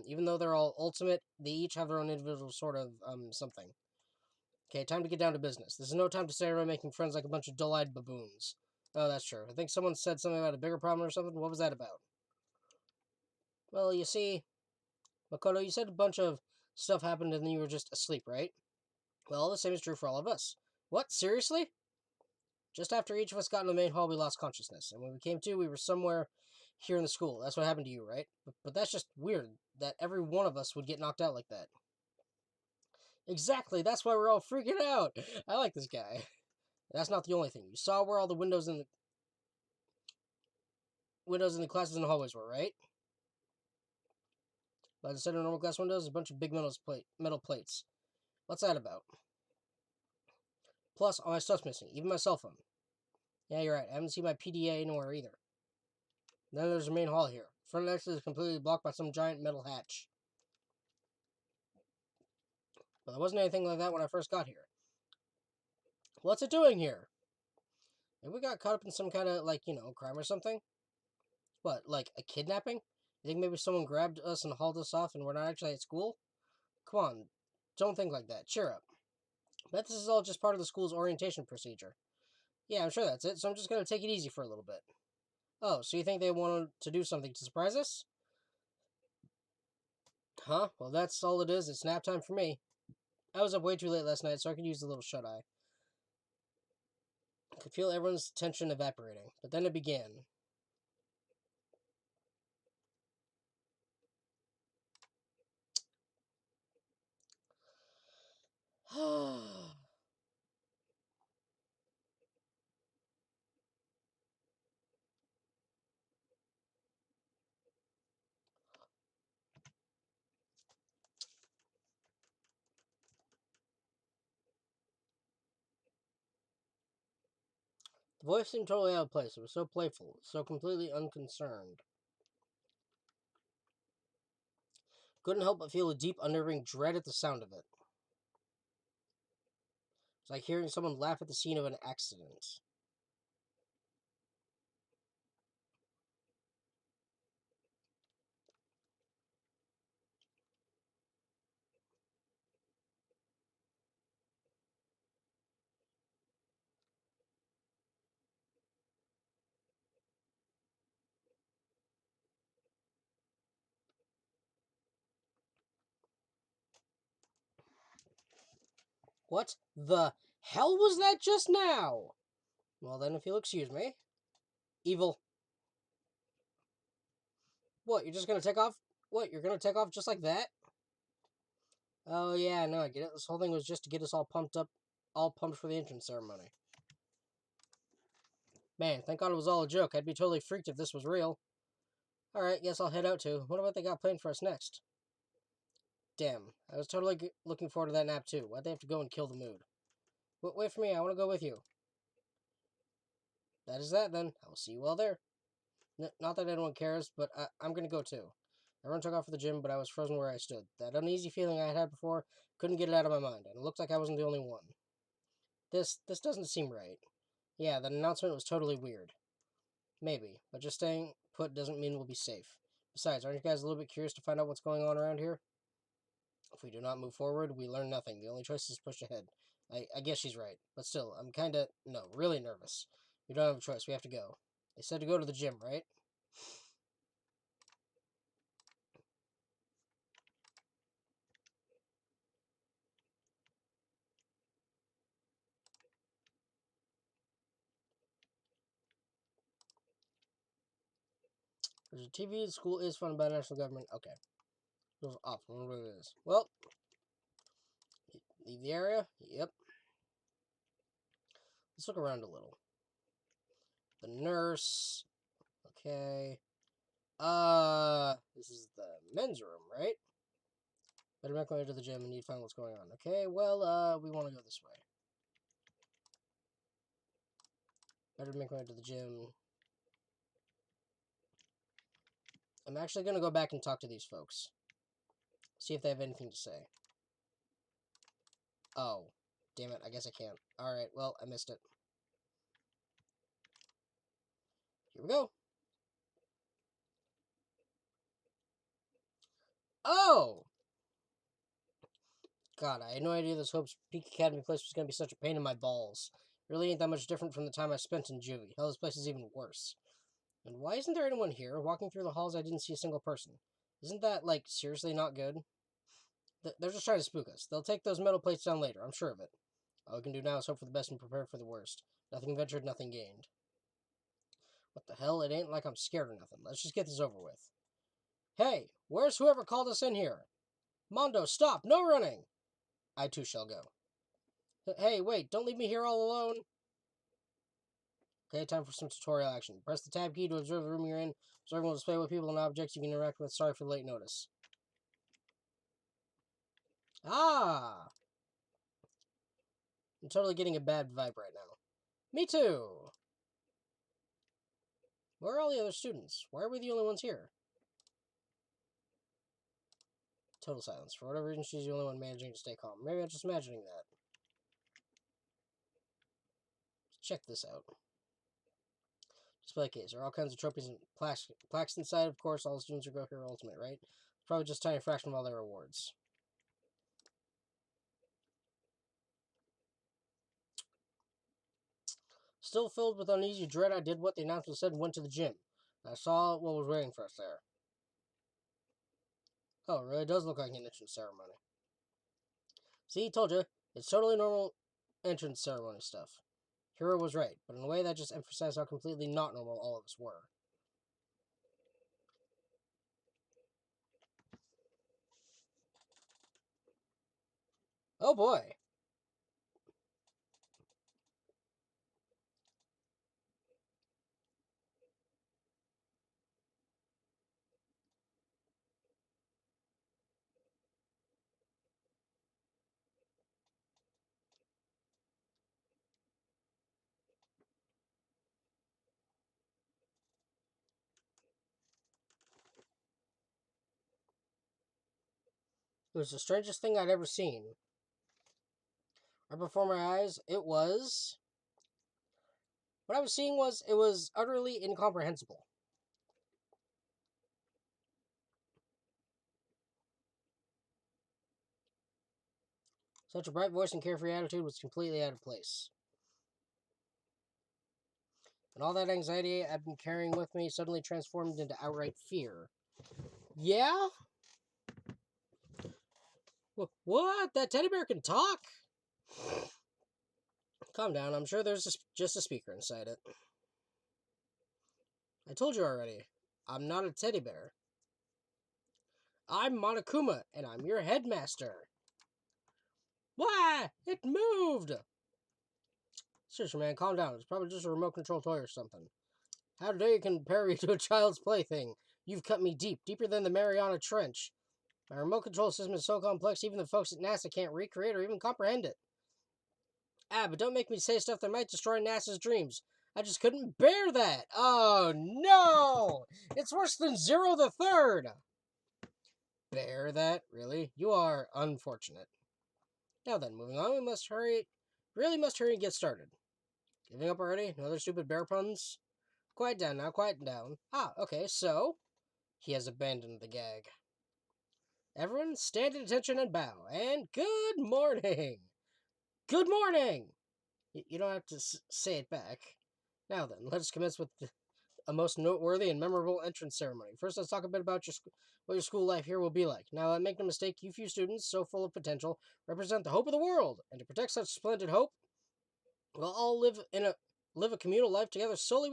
Even though they're all ultimate, they each have their own individual sort of, something. Okay, time to get down to business. This is no time to stay around making friends like a bunch of dull-eyed baboons. Oh, that's true. I think someone said something about a bigger problem or something. What was that about? Well, you see, Makoto, you said a bunch of stuff happened and then you were just asleep, right? Well, the same is true for all of us. What? Seriously? Just after each of us got in the main hall, we lost consciousness. And when we came to, we were somewhere here in the school. That's what happened to you, right? But that's just weird that every one of us would get knocked out like that. Exactly, that's why we're all freaking out. I like this guy. That's not the only thing. You saw where all the windows in the classes and hallways were, right? But instead of normal glass windows, a bunch of big metal plates. What's that about? Plus, all my stuff's missing, even my cell phone. Yeah, you're right. I haven't seen my PDA anywhere either. Then there's the main hall here. Front exit is completely blocked by some giant metal hatch. But there wasn't anything like that when I first got here. What's it doing here? Maybe we got caught up in some kind of, crime or something? What, like a kidnapping? You think maybe someone grabbed us and hauled us off and we're not actually at school? Come on, don't think like that. Cheer up. Bet this is all just part of the school's orientation procedure. Yeah, I'm sure that's it, so I'm just gonna take it easy for a little bit. Oh, so you think they wanted to do something to surprise us? Huh? Well, that's all it is. It's nap time for me. I was up way too late last night, so I could use a little shut-eye. I could feel everyone's tension evaporating, but then it began. The voice seemed totally out of place. It was so playful, so completely unconcerned. Couldn't help but feel a deep, unnerving dread at the sound of it. It's like hearing someone laugh at the scene of an accident. What the hell was that just now? Well, then, if you'll excuse me. Evil. What, you're just gonna take off? What, you're gonna take off just like that? Oh, yeah, no, I get it. This whole thing was just to get us all pumped for the entrance ceremony. Man, thank God it was all a joke. I'd be totally freaked if this was real. Alright, guess I'll head out too. What about they got planned for us next? Damn, I was totally looking forward to that nap too. Why'd they have to go and kill the mood? Wait for me, I want to go with you. That is that then. I will see you all there. Not that anyone cares, but I'm gonna go too. Everyone took off for the gym, but I was frozen where I stood. That uneasy feeling I had had before, couldn't get it out of my mind, and it looked like I wasn't the only one. This doesn't seem right. Yeah, that announcement was totally weird. Maybe, but just staying put doesn't mean we'll be safe. Besides, aren't you guys a little bit curious to find out what's going on around here? If we do not move forward, we learn nothing. The only choice is to push ahead. I guess she's right, but still, I'm kinda, no, really nervous. We don't have a choice, we have to go. They said to go to the gym, right? There's a TV, school is funded by the national government. Okay. It goes off, I wonder what it is. Well, leave the area? Yep. Let's look around a little. The nurse. Okay. This is the men's room, right? Better make my way to the gym and need to find what's going on. Okay, well, we want to go this way. Better make my way to the gym. I'm actually going to go back and talk to these folks. See if they have anything to say. Oh. Damn it, I guess I can't. Alright, well, I missed it. Here we go. Oh! God, I had no idea this Hope's Peak Academy place was going to be such a pain in my balls. Really ain't that much different from the time I spent in juvie. Hell, this place is even worse. And why isn't there anyone here? Walking through the halls, I didn't see a single person. Isn't that, like, seriously not good? They're just trying to spook us. They'll take those metal plates down later, I'm sure of it. All we can do now is hope for the best and prepare for the worst. Nothing ventured, nothing gained. What the hell? It ain't like I'm scared or nothing. Let's just get this over with. Hey, where's whoever called us in here? Mondo, stop! No running! I too shall go. Hey, wait, don't leave me here all alone. Okay, time for some tutorial action. Press the tab key to observe the room you're in. Observing will display what people and objects you can interact with. Sorry for the late notice. Ah! I'm totally getting a bad vibe right now. Me too! Where are all the other students? Why are we the only ones here? Total silence. For whatever reason, she's the only one managing to stay calm. Maybe I'm just imagining that. Check this out. Display case. There are all kinds of trophies and plaques inside. Of course, all the students who go here are ultimate, right? Probably just a tiny fraction of all their rewards. Still filled with uneasy dread, I did what the announcement said and went to the gym. I saw what was waiting for us there. Oh, it really does look like an entrance ceremony. See, told you. It's totally normal entrance ceremony stuff. Hero was right, but in a way that just emphasized how completely not normal all of us were. Oh boy. It was the strangest thing I'd ever seen. Right before my eyes, it was... What I was seeing was, it was utterly incomprehensible. Such a bright voice and carefree attitude was completely out of place. And all that anxiety I've been carrying with me suddenly transformed into outright fear. Yeah? What? That teddy bear can talk? Calm down, I'm sure there's just a speaker inside it. I told you already, I'm not a teddy bear. I'm Monokuma, and I'm your headmaster. Why? It moved! Seriously, man, calm down. It's probably just a remote control toy or something. How dare you compare me to a child's plaything? You've cut me deep, deeper than the Mariana Trench. My remote control system is so complex, even the folks at NASA can't recreate or even comprehend it. Ah, but don't make me say stuff that might destroy NASA's dreams. I just couldn't bear that. Oh, no! It's worse than Zero the Third! Bear that? Really? You are unfortunate. Now then, moving on, we must hurry. Really must hurry and get started. Giving up already? No other stupid bear puns? Quiet down now, quiet down. Ah, okay, so... He has abandoned the gag. Everyone, stand at attention and bow. And good morning! Good morning! You don't have to say it back. Now then, let us commence with a most noteworthy and memorable entrance ceremony. First, let's talk a bit about what your school life here will be like. Now, make no mistake, you few students, so full of potential, represent the hope of the world. And to protect such splendid hope, we'll all live a communal life together solely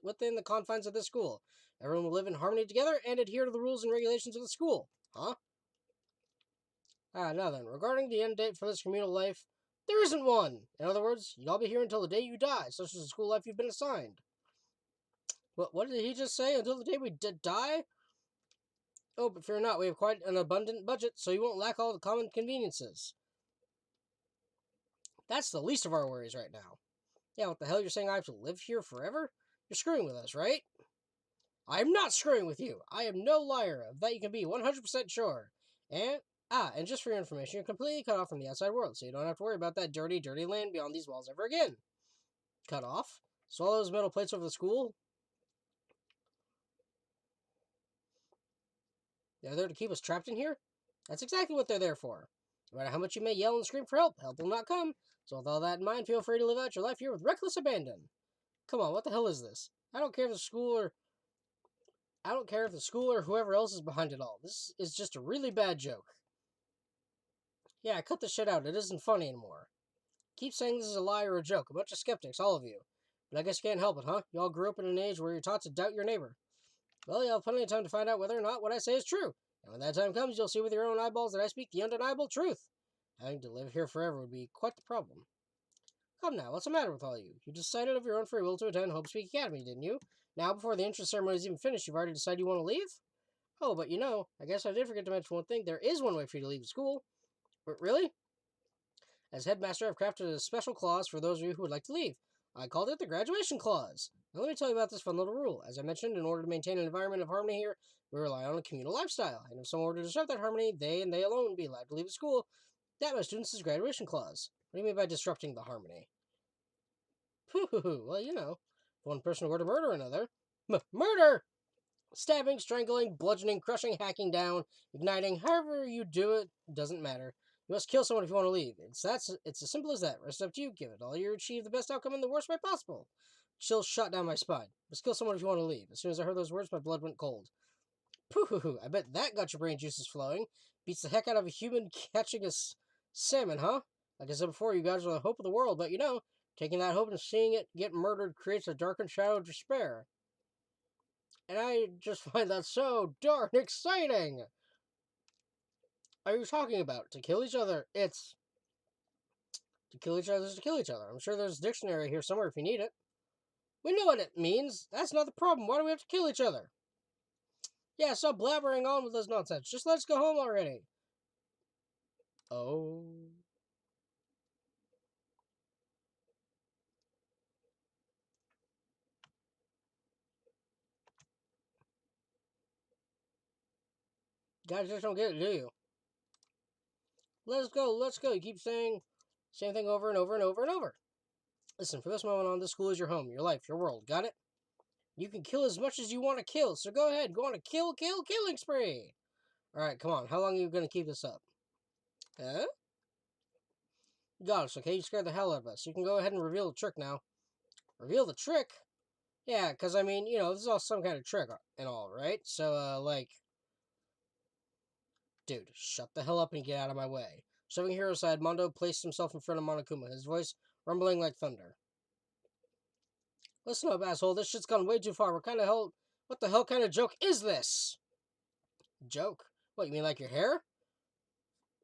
within the confines of this school. Everyone will live in harmony together and adhere to the rules and regulations of the school. Huh? Now then, regarding the end date for this communal life, there isn't one. In other words, you'll all be here until the day you die, such as the school life you've been assigned. What did he just say? Until the day we die? Oh, but fear not, we have quite an abundant budget, so you won't lack all the common conveniences. That's the least of our worries right now. Yeah, what the hell, you're saying I have to live here forever? You're screwing with us, right? I'm not screwing with you. I am no liar. Of that you can be 100% sure. And just for your information, you're completely cut off from the outside world, so you don't have to worry about that dirty, dirty land beyond these walls ever again. Cut off? So all those metal plates over the school? They're there to keep us trapped in here? That's exactly what they're there for. No matter how much you may yell and scream for help, help will not come. So with all that in mind, feel free to live out your life here with reckless abandon. Come on, what the hell is this? I don't care if the school or whoever else is behind it all. This is just a really bad joke. Yeah, cut the shit out. It isn't funny anymore. Keep saying this is a lie or a joke. A bunch of skeptics, all of you. But I guess you can't help it, huh? You all grew up in an age where you're taught to doubt your neighbor. Well, you'll have plenty of time to find out whether or not what I say is true. And when that time comes, you'll see with your own eyeballs that I speak the undeniable truth. Having to live here forever would be quite the problem. Come now, what's the matter with all you? You decided of your own free will to attend Hope Speak Academy, didn't you? Now, before the entrance ceremony is even finished, you've already decided you want to leave? Oh, but I guess I did forget to mention one thing. There is one way for you to leave the school. But really? As headmaster, I've crafted a special clause for those of you who would like to leave. I called it the graduation clause. Now, let me tell you about this fun little rule. As I mentioned, in order to maintain an environment of harmony here, we rely on a communal lifestyle. And if someone were to disrupt that harmony, they and they alone would be allowed to leave the school. That, my students, is graduation clause. What do you mean by disrupting the harmony? Pooh, well, if one person were to murder another. Murder! Stabbing, strangling, bludgeoning, crushing, hacking down, igniting, however you do it, doesn't matter. You must kill someone if you want to leave. It's as simple as that. Rest up to you. Give it all you achieve the best outcome in the worst way possible. Chills shot down my spine. Must kill someone if you want to leave. As soon as I heard those words, my blood went cold. Pooh, I bet that got your brain juices flowing. Beats the heck out of a human catching a salmon, huh? Like I said before, you guys are the hope of the world, but taking that hope and seeing it get murdered creates a darkened shadow of despair. And I just find that so darn exciting! Are you talking about? To kill each other? It's... To kill each other is to kill each other. I'm sure there's a dictionary here somewhere if you need it. We know what it means. That's not the problem. Why do we have to kill each other? Yeah, stop blabbering on with this nonsense. Just let's go home already. Oh... Guys just don't get it, do you? Let's go. You keep saying same thing over and over and over and over. Listen, from this moment on, this school is your home, your life, your world. Got it? You can kill as much as you want to kill, so go ahead. Go on a killing spree. Alright, come on. How long are you going to keep this up? Huh? Gosh, okay, you scared the hell out of us. You can go ahead and reveal the trick now. Reveal the trick? Yeah, because, this is all some kind of trick and all, right? So, dude, shut the hell up and get out of my way. Shoving Hero aside, Mondo placed himself in front of Monokuma, his voice rumbling like thunder. Listen up, asshole, this shit's gone way too far. What the hell kind of joke is this? Joke? What, you mean like your hair?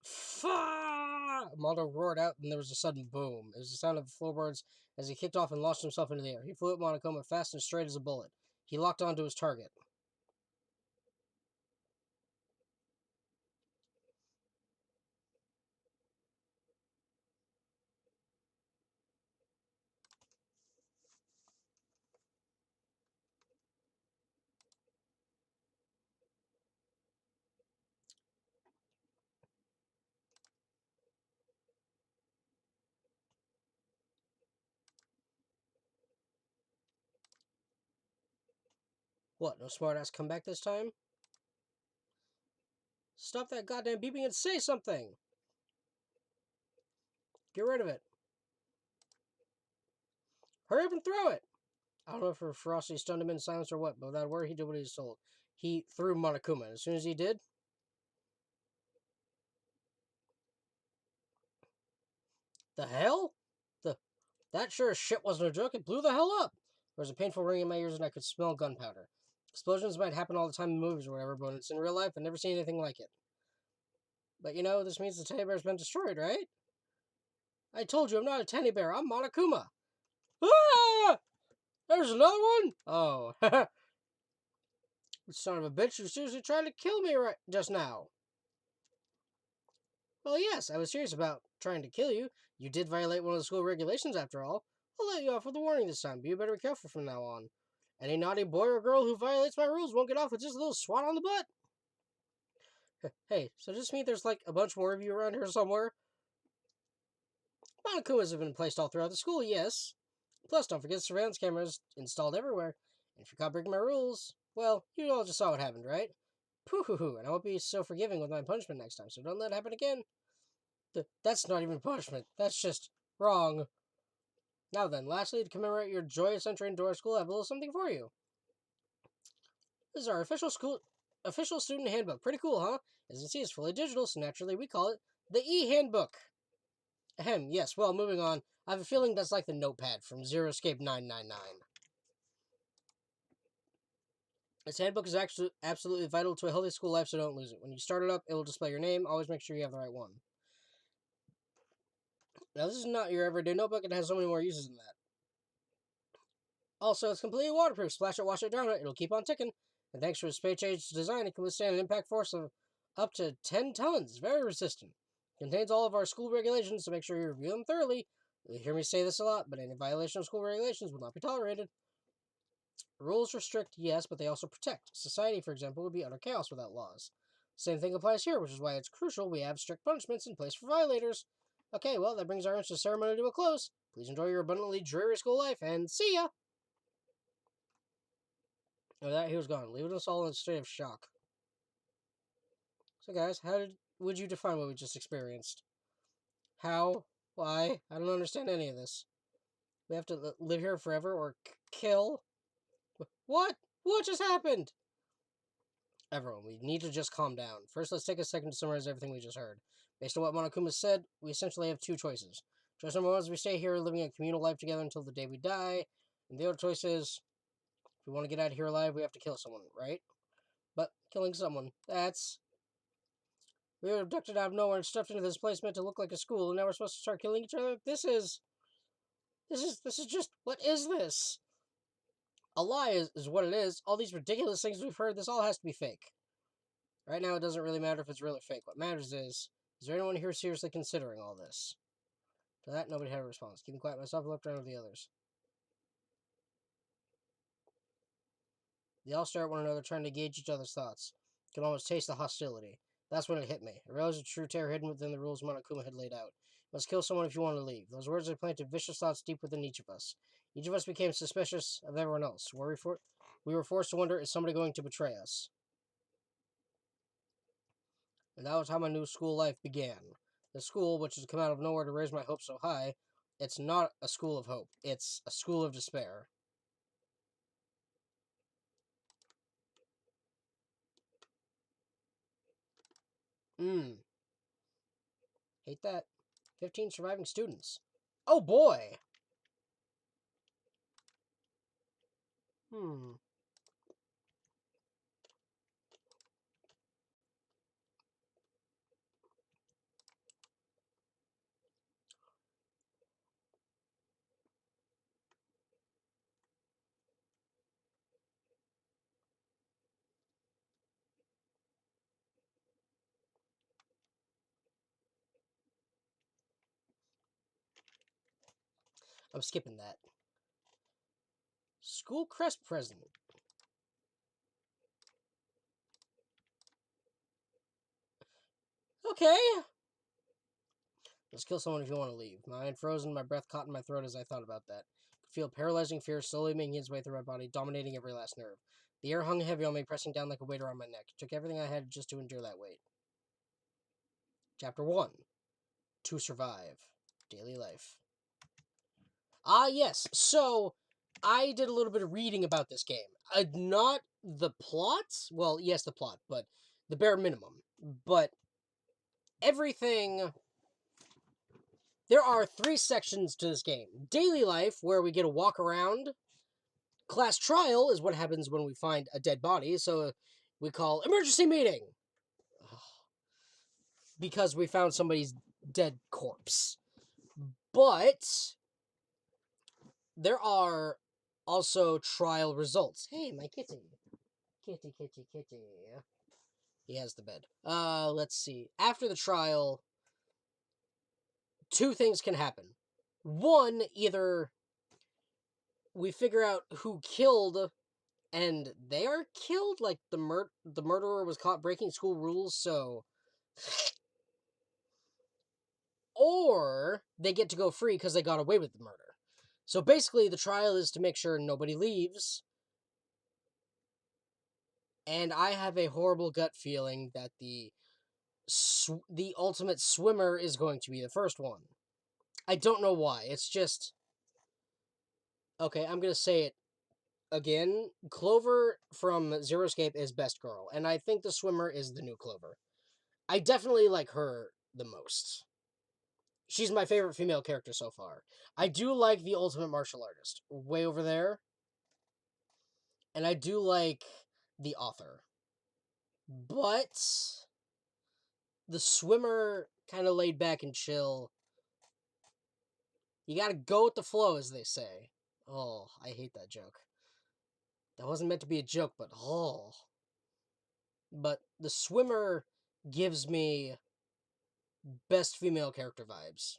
Fah! Mondo roared out, and there was a sudden boom. It was the sound of floorboards as he kicked off and launched himself into the air. He flew at Monokuma fast and straight as a bullet. He locked onto his target. What, no smartass come back this time? Stop that goddamn beeping and say something! Get rid of it. Hurry up and throw it! I don't know if her ferocity stunned him in silence or what, but without a word, he did what he was told. He threw Monokuma, and as soon as he did... The hell? That sure as shit wasn't a joke. It blew the hell up. There was a painful ring in my ears, and I could smell gunpowder. Explosions might happen all the time in movies or whatever, but it's in real life. I've never seen anything like it. But this means the teddy bear's been destroyed, right? I told you, I'm not a teddy bear. I'm Monokuma. Ah! There's another one? Oh. Son of a bitch, you seriously tried to kill me right just now. Well, yes, I was serious about trying to kill you. You did violate one of the school regulations, after all. I'll let you off with a warning this time, but you better be careful from now on. Any naughty boy or girl who violates my rules won't get off with just a little swat on the butt. Hey, so does this mean there's like a bunch more of you around here somewhere? Monokumas have been placed all throughout the school, yes. Plus, don't forget surveillance cameras installed everywhere. And if you're caught breaking my rules, well, you all just saw what happened, right? Pooh, and I won't be so forgiving with my punishment next time, so don't let it happen again. That's not even punishment. That's just wrong. Now then, lastly, to commemorate your joyous entry into our school, I have a little something for you. This is our official student handbook. Pretty cool, huh? As you can see, it's fully digital, so naturally we call it the e-handbook. Ahem, yes, well, moving on. I have a feeling that's like the notepad from Zero Escape 999. This handbook is actually absolutely vital to a healthy school life, so don't lose it. When you start it up, it will display your name. Always make sure you have the right one. Now, this is not your everyday notebook. It has so many more uses than that. Also, it's completely waterproof. Splash it, wash it, drown it. It'll keep on ticking. And thanks to its space age design, it can withstand an impact force of up to 10 tons. Very resistant. Contains all of our school regulations, so make sure you review them thoroughly. You hear me say this a lot, but any violation of school regulations will not be tolerated. Rules restrict, yes, but they also protect. Society, for example, would be utter chaos without laws. Same thing applies here, which is why it's crucial we have strict punishments in place for violators. Okay, well, that brings our entrance ceremony to a close. Please enjoy your abundantly dreary school life, and see ya! Oh, that he was gone, leaving us all in a state of shock. So, guys, would you define what we just experienced? How? Why? I don't understand any of this. We have to live here forever or kill? What? What just happened? Everyone, we need to just calm down. First, let's take a second to summarize everything we just heard. Based on what Monokuma said, we essentially have two choices. Choice number one is we stay here living a communal life together until the day we die. And the other choice is, if we want to get out of here alive, we have to kill someone, right? But killing someone, that's... We were abducted out of nowhere and stuffed into this place meant to look like a school, and now we're supposed to start killing each other? This is just... What is this? A lie is what it is. All these ridiculous things we've heard, this all has to be fake. Right now, it doesn't really matter if it's real or fake. What matters is there anyone here seriously considering all this? To that, nobody had a response. Keeping quiet myself, I looked around at the others. They all stare at one another, trying to gauge each other's thoughts. I could almost taste the hostility. That's when it hit me. I realized the true terror hidden within the rules Monokuma had laid out. You must kill someone if you want to leave. Those words had planted vicious thoughts deep within each of us. Each of us became suspicious of everyone else. We were forced to wonder, is somebody going to betray us? And that was how my new school life began. The school, which has come out of nowhere to raise my hopes so high, it's not a school of hope. It's a school of despair. Hate that. 15 surviving students. Oh boy! I'm skipping that. School crest present. Okay. Let's kill someone if you want to leave. My mind frozen, my breath caught in my throat as I thought about that. I could feel paralyzing fear slowly making its way through my body, dominating every last nerve. The air hung heavy on me, pressing down like a weight around my neck. It took everything I had just to endure that weight. Chapter 1. To survive. Daily life. Ah, yes. So, I did a little bit of reading about this game. Not the plot. Well, yes, the plot, but the bare minimum. But everything... There are 3 sections to this game. Daily life, where we get a walk around. Class trial is what happens when we find a dead body, so we call emergency meeting. Because we found somebody's dead corpse. But there are also trial results. Hey, my kitty. Kitty, kitty, kitty. He has the bed. Let's see. After the trial, 2 things can happen. One, either we figure out who killed and they are killed, like the murderer was caught breaking school rules, so... Or they get to go free because they got away with the murder. So basically, the trial is to make sure nobody leaves. And I have a horrible gut feeling that the ultimate swimmer is going to be the first one. I don't know why. It's just... Okay, I'm going to say it again. Clover from Zero Escape is best girl. And I think the swimmer is the new Clover. I definitely like her the most. She's my favorite female character so far. I do like the ultimate martial artist. Way over there. And I do like the author. But the swimmer, kind of laid back and chill. You gotta go with the flow, as they say. Oh, I hate that joke. That wasn't meant to be a joke, but oh. But the swimmer gives me best female character vibes.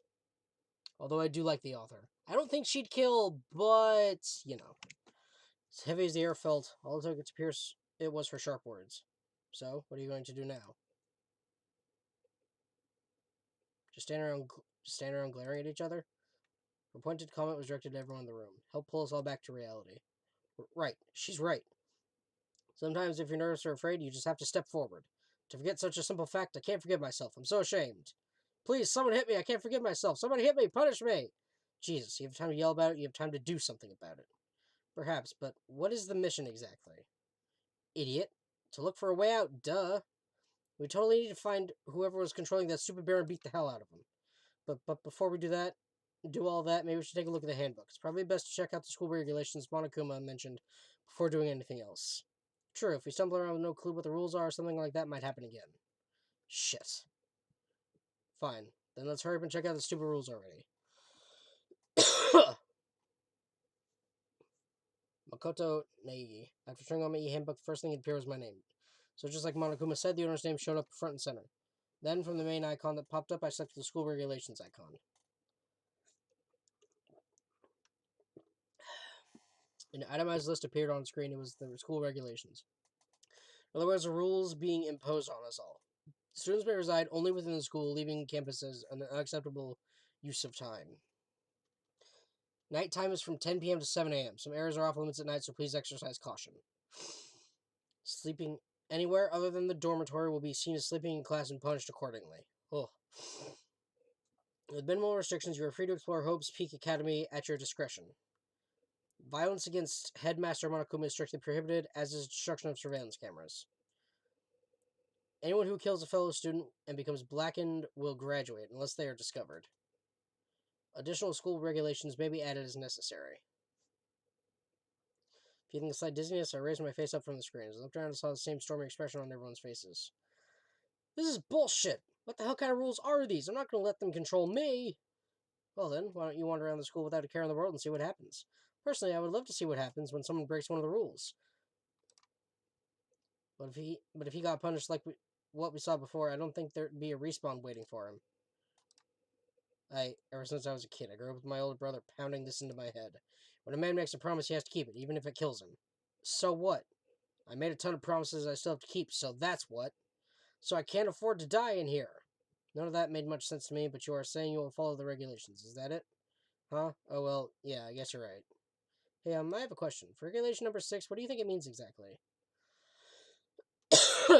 Although I do like the author. I don't think she'd kill, but, you know. As heavy as the air felt, all it took to pierce it was her sharp words. So, what are you going to do now? Just stand around glaring at each other? Her pointed comment was directed at everyone in the room. Help pull us all back to reality. Right. She's right. Sometimes if you're nervous or afraid, you just have to step forward. To forget such a simple fact, I can't forgive myself. I'm so ashamed. Please, someone hit me. I can't forgive myself. Somebody hit me. Punish me. Jesus, you have time to yell about it. You have time to do something about it. Perhaps, but what is the mission exactly? Idiot. To look for a way out, duh. We totally need to find whoever was controlling that stupid bear and beat the hell out of him. But before we do all that, maybe we should take a look at the handbook. It's probably best to check out the school regulations Monokuma mentioned before doing anything else. True, if we stumble around with no clue what the rules are, something like that might happen again. Shit. Fine. Then let's hurry up and check out the stupid rules already. Makoto Neigi. After turning on my e-handbook, the first thing that appeared was my name. So just like Monokuma said, the owner's name showed up front and center. Then, from the main icon that popped up, I selected the school regulations icon. An itemized list appeared on screen. It was the school regulations. In other words, the rules being imposed on us all. Students may reside only within the school, leaving campus as an unacceptable use of time. Nighttime is from 10 p.m. to 7 a.m. Some areas are off limits at night, so please exercise caution. Sleeping anywhere other than the dormitory will be seen as sleeping in class and punished accordingly. Oh. With minimal restrictions, you are free to explore Hope's Peak Academy at your discretion. Violence against Headmaster Monokuma is strictly prohibited, as is destruction of surveillance cameras. Anyone who kills a fellow student and becomes blackened will graduate, unless they are discovered. Additional school regulations may be added as necessary. Feeling a slight dizziness, I raised my face up from the screen. As I looked around, I saw the same stormy expression on everyone's faces. This is bullshit! What the hell kind of rules are these? I'm not going to let them control me! Well then, why don't you wander around the school without a care in the world and see what happens? Personally, I would love to see what happens when someone breaks one of the rules. But if he got punished like what we saw before, I don't think there'd be a respawn waiting for him. Ever since I was a kid, I grew up with my older brother pounding this into my head. When a man makes a promise, he has to keep it, even if it kills him. So what? I made a ton of promises I still have to keep, so that's what. So I can't afford to die in here. None of that made much sense to me, but you are saying you will follow the regulations. Is that it? Huh? Oh, well, yeah, I guess you're right. Hey, I have a question. For regulation number 6, what do you think it means exactly?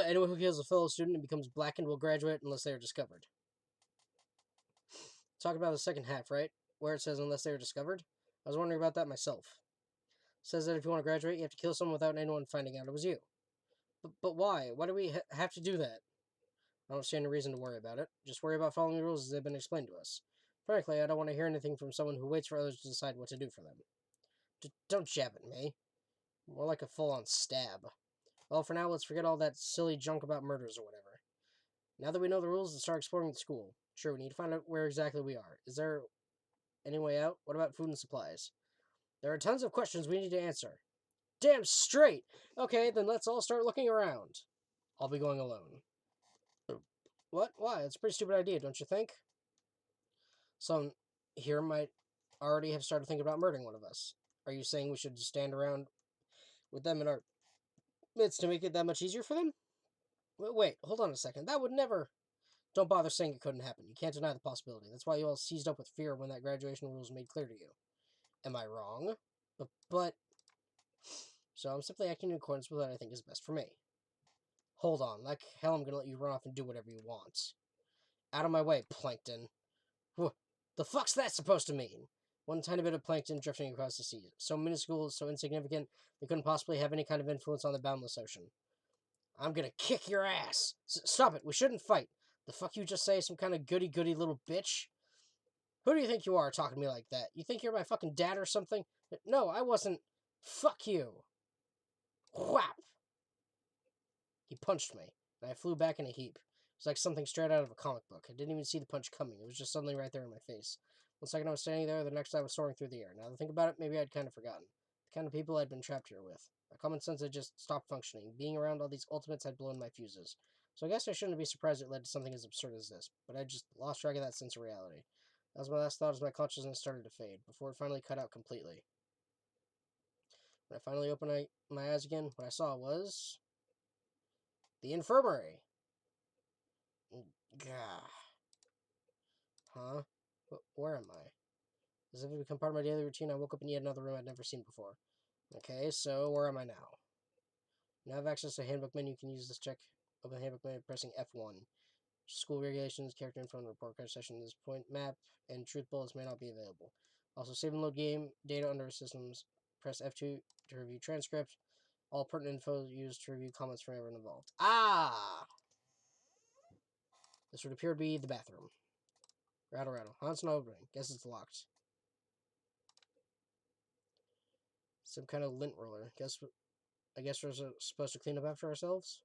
Anyone who kills a fellow student and becomes blackened will graduate unless they are discovered. Talk about the second half, right? Where it says unless they are discovered? I was wondering about that myself. It says that if you want to graduate, you have to kill someone without anyone finding out it was you. But why? Why do we have to do that? I don't see any reason to worry about it. Just worry about following the rules as they've been explained to us. Frankly, I don't want to hear anything from someone who waits for others to decide what to do for them. Don't jab at me. More like a full-on stab. Well, for now, let's forget all that silly junk about murders or whatever. Now that we know the rules, let's start exploring the school. Sure, we need to find out where exactly we are. Is there any way out? What about food and supplies? There are tons of questions we need to answer. Damn straight! Okay, then let's all start looking around. I'll be going alone. What? Why? It's a pretty stupid idea, don't you think? Some here might already have started thinking about murdering one of us. Are you saying we should just stand around with them in our midst to make it that much easier for them? Wait, hold on a second. That would never... Don't bother saying it couldn't happen. You can't deny the possibility. That's why you all seized up with fear when that graduation rule was made clear to you. Am I wrong? But... So I'm simply acting in accordance with what I think is best for me. Hold on. Like hell, I'm gonna let you run off and do whatever you want. Out of my way, Plankton. The fuck's that supposed to mean? One tiny bit of plankton drifting across the sea. So minuscule, so insignificant, they couldn't possibly have any kind of influence on the boundless ocean. I'm gonna kick your ass! Stop it, we shouldn't fight. The fuck you just say, some kind of goody-goody little bitch? Who do you think you are talking to me like that? You think you're my fucking dad or something? No, I wasn't. Fuck you. Whap! He punched me, and I flew back in a heap. It was like something straight out of a comic book. I didn't even see the punch coming. It was just suddenly right there in my face. One second I was standing there, the next I was soaring through the air. Now that I think about it, maybe I'd kind of forgotten. The kind of people I'd been trapped here with. My common sense had just stopped functioning. Being around all these ultimates had blown my fuses. So I guess I shouldn't be surprised it led to something as absurd as this, but I just lost track of that sense of reality. That was my last thought as my consciousness started to fade, before it finally cut out completely. When I finally opened my eyes again, what I saw was the infirmary. Gah. Huh? Where am I? As if it become part of my daily routine, I woke up in yet another room I'd never seen before. Okay, so where am I now? Now I have access to a handbook menu. You can use this check. Open the handbook menu pressing F1. School regulations, character info, and report card session. This point map and truth bullets may not be available. Also, save and load game data under systems. Press F2 to review transcript. All pertinent info used to review comments from everyone involved. Ah! This would appear to be the bathroom. Rattle, rattle. Huh? It's not opening. Guess it's locked. Some kind of lint roller. I guess we're supposed to clean up after ourselves.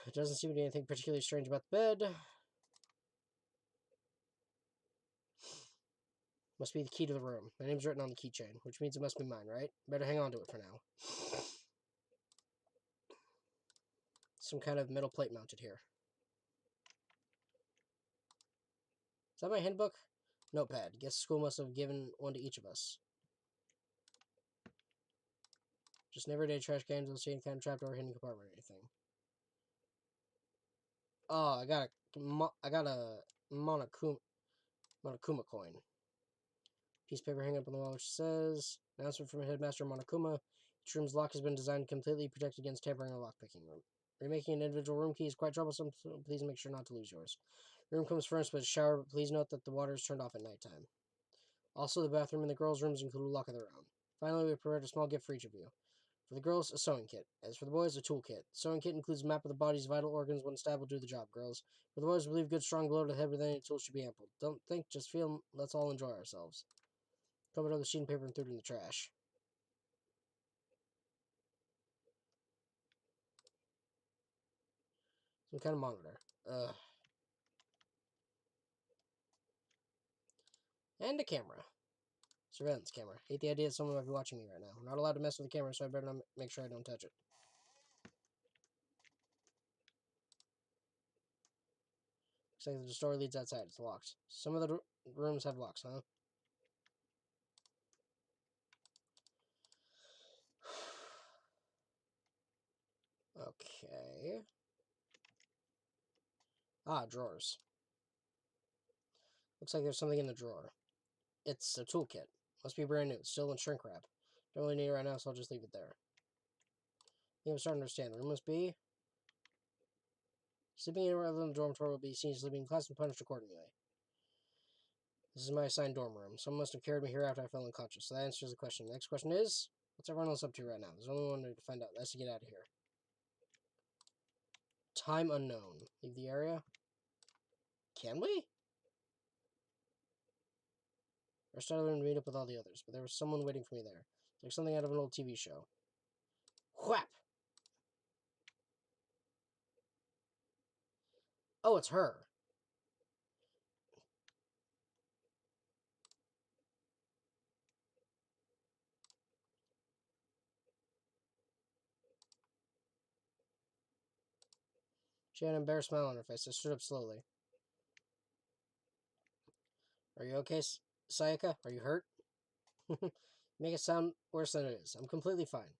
It doesn't seem to be anything particularly strange about the bed. Must be the key to the room. My name's written on the keychain, which means it must be mine, right? Better hang on to it for now. Some kind of metal plate mounted here. Is that my handbook? Notepad. Guess school must have given one to each of us. Just an everyday trash can. Don't see any kind of trapdoor, hidden compartment, or anything. Oh, I got a Monokuma coin. Piece of paper hanging up on the wall which says, announcement from Headmaster Monokuma. Each room's lock has been designed to completely protect against tampering or lockpicking. Remaking an individual room key is quite troublesome, so please make sure not to lose yours. The room comes furnished with a shower, but please note that the water is turned off at nighttime. Also, the bathroom and the girls' rooms include a lock of their own. Finally, we have prepared a small gift for each of you. For the girls, a sewing kit. As for the boys, a tool kit. The sewing kit includes a map of the body's vital organs. When stabbed will do the job, girls. For the boys, we believe good strong blow to the head with any tools should be ample. Don't think, just feel. Let's all enjoy ourselves. Covered up the sheet of paper and threw it in the trash. Some kind of monitor. Ugh. And a camera. Surveillance camera. Hate the idea that someone might be watching me right now. I'm not allowed to mess with the camera, so I better not make sure I don't touch it. Looks like the door leads outside. It's locked. Some of the rooms have locks, huh? Okay. Ah, drawers. Looks like there's something in the drawer. It's a toolkit. Must be brand new. It's still in shrink wrap. Don't really need it right now, so I'll just leave it there. I think I'm starting to understand. The room must be... Sleeping in rather than the dormitory will be seen as sleeping in class and punished accordingly. This is my assigned dorm room. Someone must have carried me here after I fell unconscious. So that answers the question. The next question is, what's everyone else up to right now? There's only one way to find out. That's to get out of here. Time unknown. Leave the area? Can we? I started to meet up with all the others, but there was someone waiting for me there. It's like something out of an old TV show. Whap! Oh, it's her. She had an embarrassed smile on her face. I stood up slowly. Are you okay, Sayaka? Are you hurt? Make it sound worse than it is. I'm completely fine.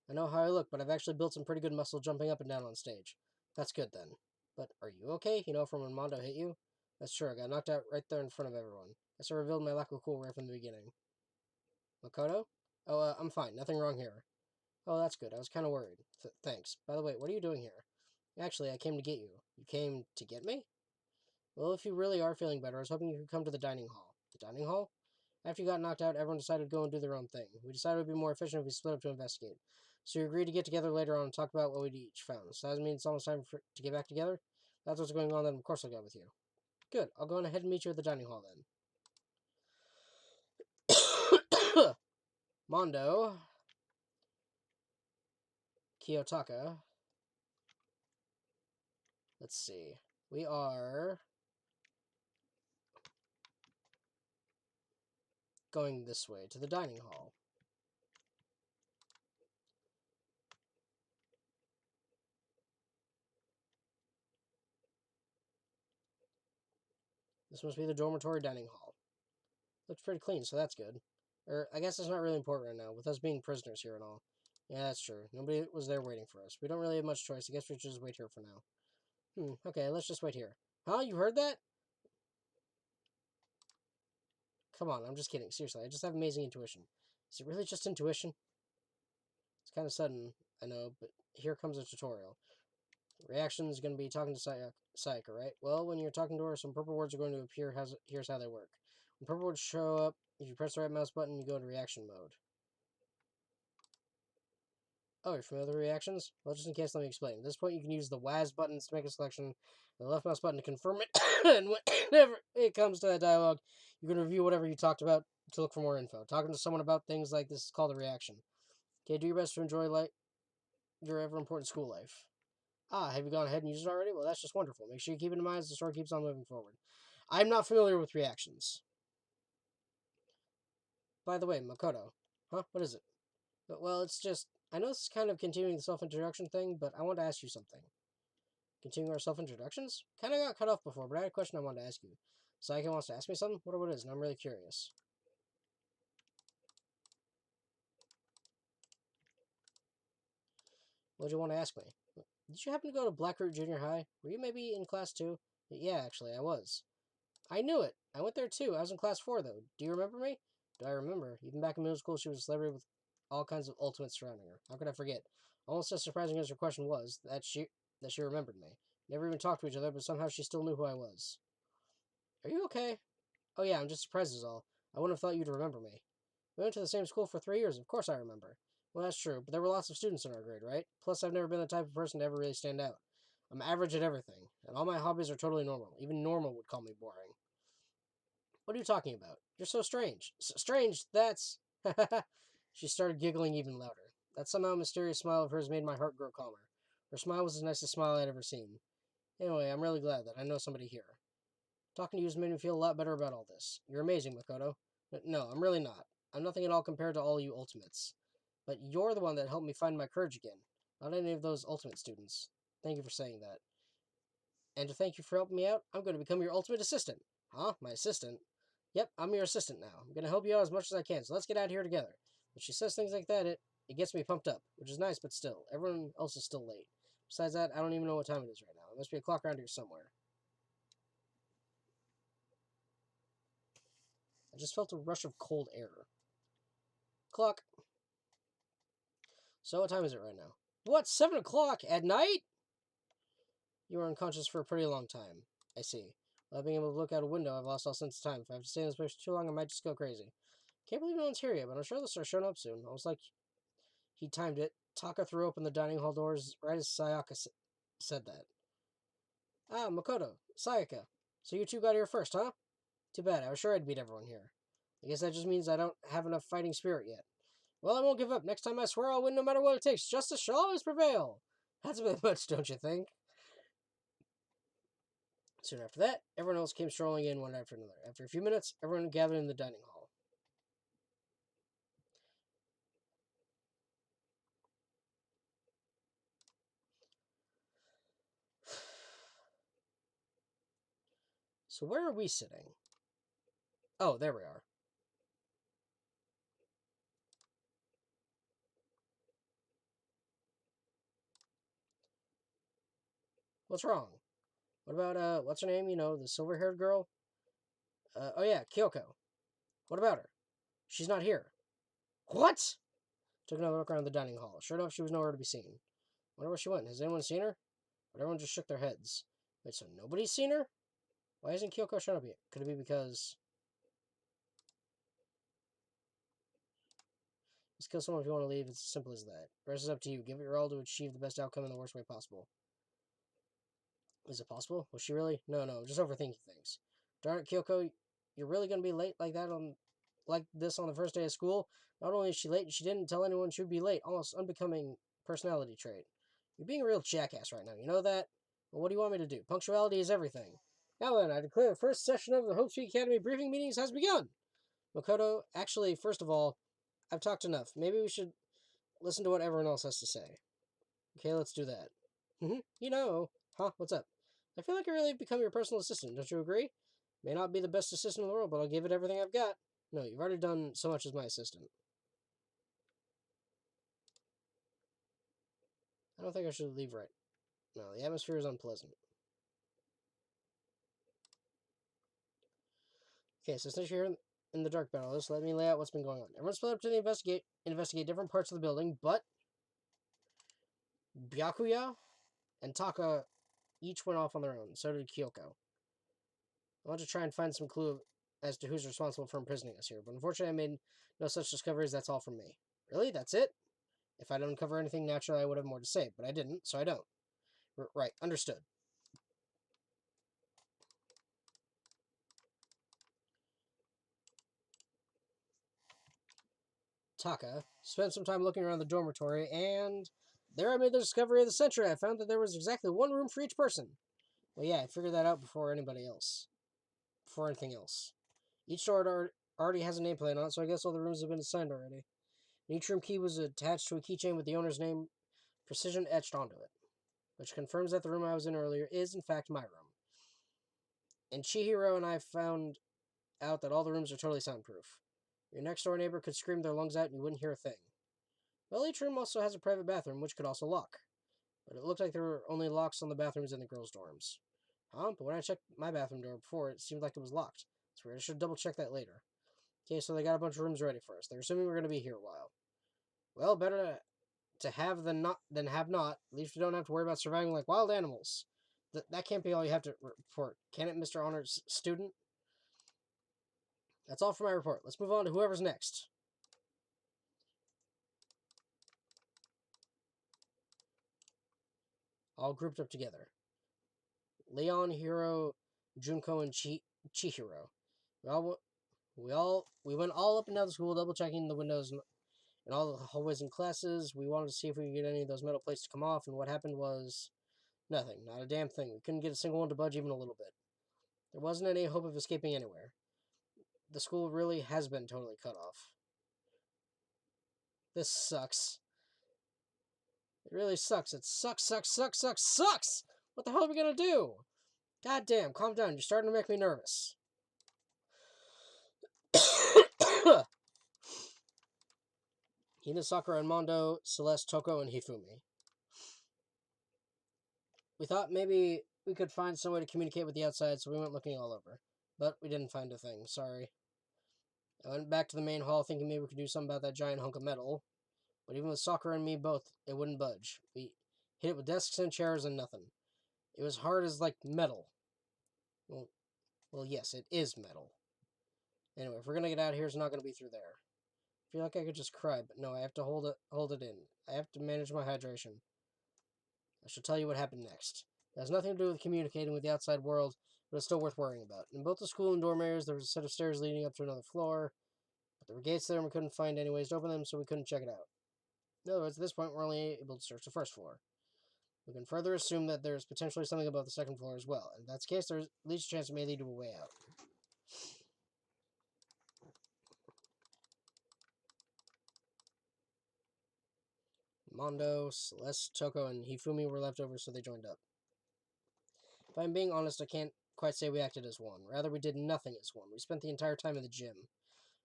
I know how I look, but I've actually built some pretty good muscle jumping up and down on stage. That's good then. But are you okay? You know, from when Mondo hit you? That's true. I got knocked out right there in front of everyone. I guess I revealed my lack of cool right from the beginning. Makoto? Oh, I'm fine. Nothing wrong here. Oh, that's good. I was kind of worried. Thanks. By the way, what are you doing here? Actually, I came to get you. You came to get me? Well, if you really are feeling better, I was hoping you could come to the dining hall. The dining hall? After you got knocked out, everyone decided to go and do their own thing. We decided it would be more efficient if we split up to investigate. So we agreed to get together later on and talk about what we'd each found. So that means it's almost time to get back together? That's what's going on, then of course I'll go with you. Good. I'll go on ahead and meet you at the dining hall then. Mondo. Kiyotaka. Let's see. We are going this way, to the dining hall. This must be the dormitory dining hall. Looks pretty clean, so that's good. I guess it's not really important right now, with us being prisoners here and all. Yeah, that's true. Nobody was there waiting for us. We don't really have much choice. I guess we should just wait here for now. Okay, let's just wait here. Huh? You heard that? Come on, I'm just kidding. Seriously, I just have amazing intuition. Is it really just intuition? It's kind of sudden, I know, but here comes a tutorial. Reaction is going to be talking to Sayaka, right? Well, when you're talking to her, some purple words are going to appear. Here's how they work. When purple words show up, if you press the right mouse button, you go into reaction mode. Oh, you're familiar with reactions? Well, just in case, let me explain. At this point, you can use the WAS buttons to make a selection, and the left mouse button to confirm it, and whenever it comes to that dialogue, you can review whatever you talked about to look for more info. Talking to someone about things like this is called a reaction. Okay, do your best to enjoy your ever-important school life. Ah, have you gone ahead and used it already? Well, that's just wonderful. Make sure you keep it in mind as the story keeps on moving forward. I'm not familiar with reactions. By the way, Makoto. Huh? What is it? Well, it's just... I know this is kind of continuing the self-introduction thing, but I want to ask you something. Continuing our self-introductions? Kind of got cut off before, but I had a question I wanted to ask you. Sayaka wants to ask me something? What it is, and I'm really curious. What do you want to ask me? Did you happen to go to Blackroot Junior High? Were you maybe in class 2? Yeah, actually, I was. I knew it. I went there too. I was in class 4, though. Do you remember me? Do I remember? Even back in middle school, she was a celebrity with all kinds of ultimates surrounding her. How could I forget? Almost as surprising as her question was, that she remembered me. Never even talked to each other, but somehow she still knew who I was. Are you okay? Oh yeah, I'm just surprised is all. I wouldn't have thought you'd remember me. We went to the same school for 3 years, of course I remember. Well, that's true, but there were lots of students in our grade, right? Plus, I've never been the type of person to ever really stand out. I'm average at everything, and all my hobbies are totally normal. Even normal would call me boring. What are you talking about? You're so strange. Strange, that's... She started giggling even louder. That somehow mysterious smile of hers made my heart grow calmer. Her smile was the nicest smile I'd ever seen. Anyway, I'm really glad that I know somebody here. Talking to you has made me feel a lot better about all this. You're amazing, Makoto. No, I'm really not. I'm nothing at all compared to all you ultimates. But you're the one that helped me find my courage again. Not any of those ultimate students. Thank you for saying that. And to thank you for helping me out, I'm going to become your ultimate assistant. Huh? My assistant? Yep, I'm your assistant now. I'm going to help you out as much as I can, so let's get out of here together. When she says things like that, it gets me pumped up, which is nice, but still, everyone else is still late. Besides that, I don't even know what time it is right now. There must be a clock around here somewhere. I just felt a rush of cold air. Clock. So what time is it right now? What, 7 o'clock at night? You were unconscious for a pretty long time. I see. Without being able to look out a window, I've lost all sense of time. If I have to stay in this place for too long, I might just go crazy. Can't believe no one's here yet, but I'm sure they'll start showing up soon. Almost like he timed it. Taka threw open the dining hall doors right as Sayaka said that. Ah, Makoto. Sayaka. So you two got here first, huh? Too bad. I was sure I'd beat everyone here. I guess that just means I don't have enough fighting spirit yet. Well, I won't give up. Next time I swear I'll win no matter what it takes. Justice shall always prevail. That's a bit much, don't you think? Soon after that, everyone else came strolling in one after another. After a few minutes, everyone gathered in the dining hall. So where are we sitting? Oh, there we are. What's wrong? What about, what's her name? You know, the silver-haired girl? Oh yeah, Kyoko. What about her? She's not here. What? Took another look around the dining hall. Sure enough, she was nowhere to be seen. Wonder where she went. Has anyone seen her? But everyone just shook their heads. Wait, so nobody's seen her? Why hasn't Kyoko shown up yet? Could it be because... Just kill someone if you want to leave. It's as simple as that. The rest is up to you. Give it your all to achieve the best outcome in the worst way possible. Is it possible? Was she really? No, just overthinking things. Darn it, Kyoko, you're really going to be late like that like this on the first day of school? Not only is she late, she didn't tell anyone she would be late. Almost unbecoming personality trait. You're being a real jackass right now. You know that? Well, what do you want me to do? Punctuality is everything. Now then, I declare the first session of the Hope Street Academy briefing meetings has begun. Makoto, actually, first of all, I've talked enough. Maybe we should listen to what everyone else has to say. Okay, let's do that. Huh? What's up? I feel like I really have become your personal assistant, don't you agree? May not be the best assistant in the world, but I'll give it everything I've got. No, you've already done so much as my assistant. I don't think I should leave right. No, the atmosphere is unpleasant. Okay, so since you're in the dark battle, just let me lay out what's been going on. Everyone split up to investigate different parts of the building, but Byakuya and Taka each went off on their own. So did Kyoko. I want to try and find some clue as to who's responsible for imprisoning us here, but unfortunately I made no such discoveries. That's all from me. Really? That's it? If I don't uncover anything, naturally I would have more to say, but I didn't, so I don't. Right, understood. Taka spent some time looking around the dormitory, and there I made the discovery of the century. I found that there was exactly one room for each person. Well, yeah, I figured that out before anybody else. Before anything else. Each door already has a nameplate on it, so I guess all the rooms have been assigned already. And each room key was attached to a keychain with the owner's name precision etched onto it, which confirms that the room I was in earlier is, in fact, my room. And Chihiro and I found out that all the rooms are totally soundproof. Your next door neighbor could scream their lungs out and you wouldn't hear a thing. Well, each room also has a private bathroom, which could also lock. But it looked like there were only locks on the bathrooms in the girls' dorms. Huh? But when I checked my bathroom door before, it seemed like it was locked. It's weird. I should double check that later. Okay, so they got a bunch of rooms ready for us. They're assuming we're going to be here a while. Well, better to have than have not. At least we don't have to worry about surviving like wild animals. That can't be all you have to report, can it, Mr. Honored Student? That's all for my report. Let's move on to whoever's next. All grouped up together. Leon, Hiro, Junko, and Chihiro. We went all up and down the school, double checking the windows and all the hallways and classes. We wanted to see if we could get any of those metal plates to come off, and what happened was nothing, not a damn thing. We couldn't get a single one to budge even a little bit. There wasn't any hope of escaping anywhere. The school really has been totally cut off. This sucks. It really sucks. It sucks. What the hell are we gonna do? God damn, calm down. You're starting to make me nervous. Hina, Sakura, and Mondo, Celeste, Toko, and Hifumi. We thought maybe we could find some way to communicate with the outside, so we went looking all over. But we didn't find a thing, sorry. I went back to the main hall thinking maybe we could do something about that giant hunk of metal. But even with Sakura and me both, it wouldn't budge. We hit it with desks and chairs and nothing. It was hard as, like, metal. Well, yes, it is metal. Anyway, if we're gonna get out of here, it's not gonna be through there. I feel like I could just cry, but no, I have to hold it in. I have to manage my hydration. I shall tell you what happened next. It has nothing to do with communicating with the outside world, but it's still worth worrying about. In both the school and dorm areas, there was a set of stairs leading up to another floor, but there were gates there and we couldn't find any ways to open them, so we couldn't check it out. In other words, at this point, we're only able to search the first floor. We can further assume that there's potentially something above the second floor as well, and if that's the case, there's at least a chance it may lead to a way out. Mondo, Celeste, Toko, and Hifumi were left over, so they joined up. If I'm being honest, I can't quite say we acted as one. Rather, we did nothing as one. We spent the entire time in the gym.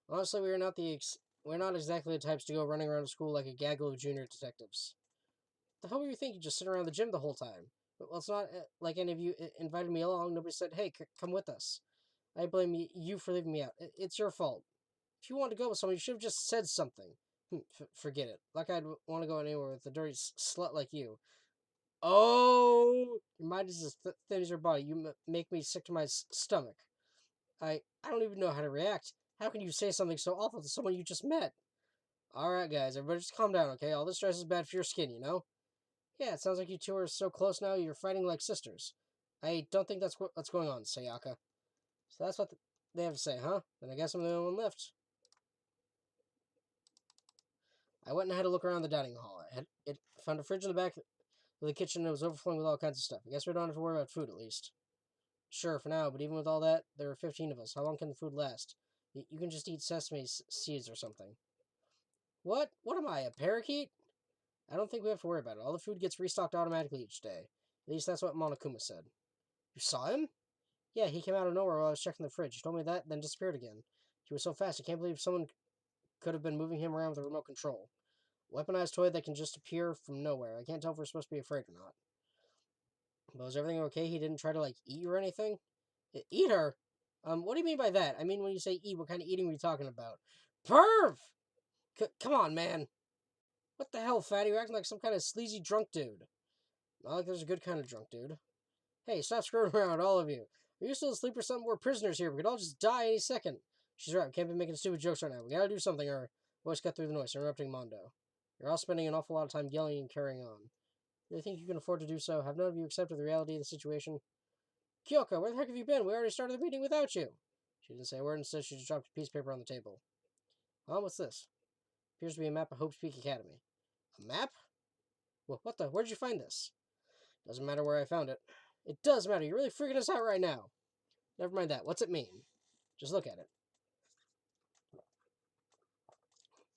Honestly, we're not exactly the types to go running around school like a gaggle of junior detectives. The hell were you thinking? Just sitting around the gym the whole time? Well, it's not like any of you invited me along. Nobody said, "Hey, come with us." I blame you for leaving me out. It's your fault. If you wanted to go with someone, you should have just said something. Forget it. Like I'd want to go anywhere with a dirty slut like you. Oh, your mind is as thin as your body. You make me sick to my stomach. I don't even know how to react. How can you say something so awful to someone you just met? Alright, guys, everybody just calm down, okay? All this stress is bad for your skin, you know? Yeah, it sounds like you two are so close now, you're fighting like sisters. I don't think that's what's going on, Sayaka. So that's what they have to say, huh? Then I guess I'm the only one left. I went and had a look around the dining hall. It found a fridge in the back of the kitchen and it was overflowing with all kinds of stuff. I guess we don't have to worry about food, at least. Sure, for now, but even with all that, there are 15 of us. How long can the food last? You can just eat sesame seeds or something. What? What am I, a parakeet? I don't think we have to worry about it. All the food gets restocked automatically each day. At least that's what Monokuma said. You saw him? Yeah, he came out of nowhere while I was checking the fridge. He told me that, then disappeared again. He was so fast, I can't believe someone could have been moving him around with a remote control. Weaponized toy that can just appear from nowhere. I can't tell if we're supposed to be afraid or not. But was everything okay? He didn't try to, eat you or anything? Eat her? What do you mean by that? I mean, when you say eat, what kind of eating are you talking about? Perv! Come on, man. What the hell, fatty? You're acting like some kind of sleazy drunk dude. Not like there's a good kind of drunk dude. Hey, stop screwing around, all of you. Are you still asleep or something? We're prisoners here. We could all just die any second. She's right. We can't be making stupid jokes right now. We gotta do something, or voice cut through the noise, interrupting Mondo. You're all spending an awful lot of time yelling and carrying on. Do you think you can afford to do so? Have none of you accepted the reality of the situation? Kyoko, where the heck have you been? We already started the meeting without you. She didn't say a word. Instead, she just dropped a piece of paper on the table. What's this? Appears to be a map of Hope's Peak Academy. A map? Well, what the? Where'd you find this? Doesn't matter where I found it. It does matter. You're really freaking us out right now. Never mind that. What's it mean? Just look at it.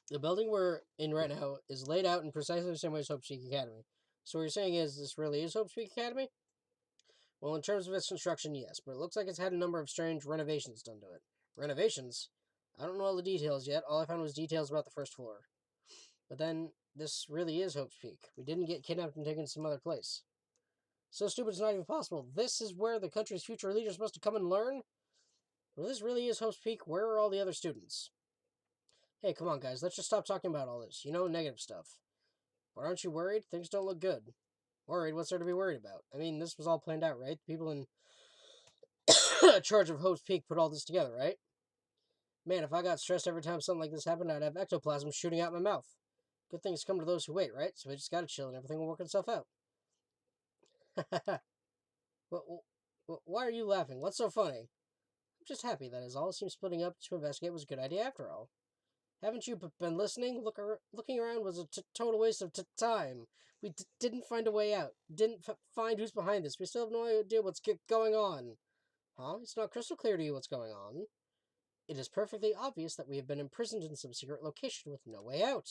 The building we're in right now is laid out in precisely the same way as Hope's Peak Academy. So what you're saying is this really is Hope's Peak Academy? Well, in terms of its construction, yes, but it looks like it's had a number of strange renovations done to it. Renovations? I don't know all the details yet. All I found was details about the first floor. But then, this really is Hope's Peak. We didn't get kidnapped and taken to some other place. So stupid it's not even possible. This is where the country's future leaders are supposed to come and learn? Well, this really is Hope's Peak. Where are all the other students? Hey, come on, guys. Let's just stop talking about all this. Negative stuff. But aren't you worried? Things don't look good. Worried? What's there to be worried about? I mean, this was all planned out, right? The people in charge of Hope's Peak put all this together, right? Man, if I got stressed every time something like this happened, I'd have ectoplasm shooting out my mouth. Good things come to those who wait, right? So we just gotta chill and everything will work itself out. Why are you laughing? What's so funny? I'm just happy, that is all. It seems splitting up to investigate was a good idea after all. Haven't you been listening? Looking around was a total waste of time. We didn't find a way out. Didn't find who's behind this. We still have no idea what's going on. Huh? It's not crystal clear to you what's going on. It is perfectly obvious that we have been imprisoned in some secret location with no way out.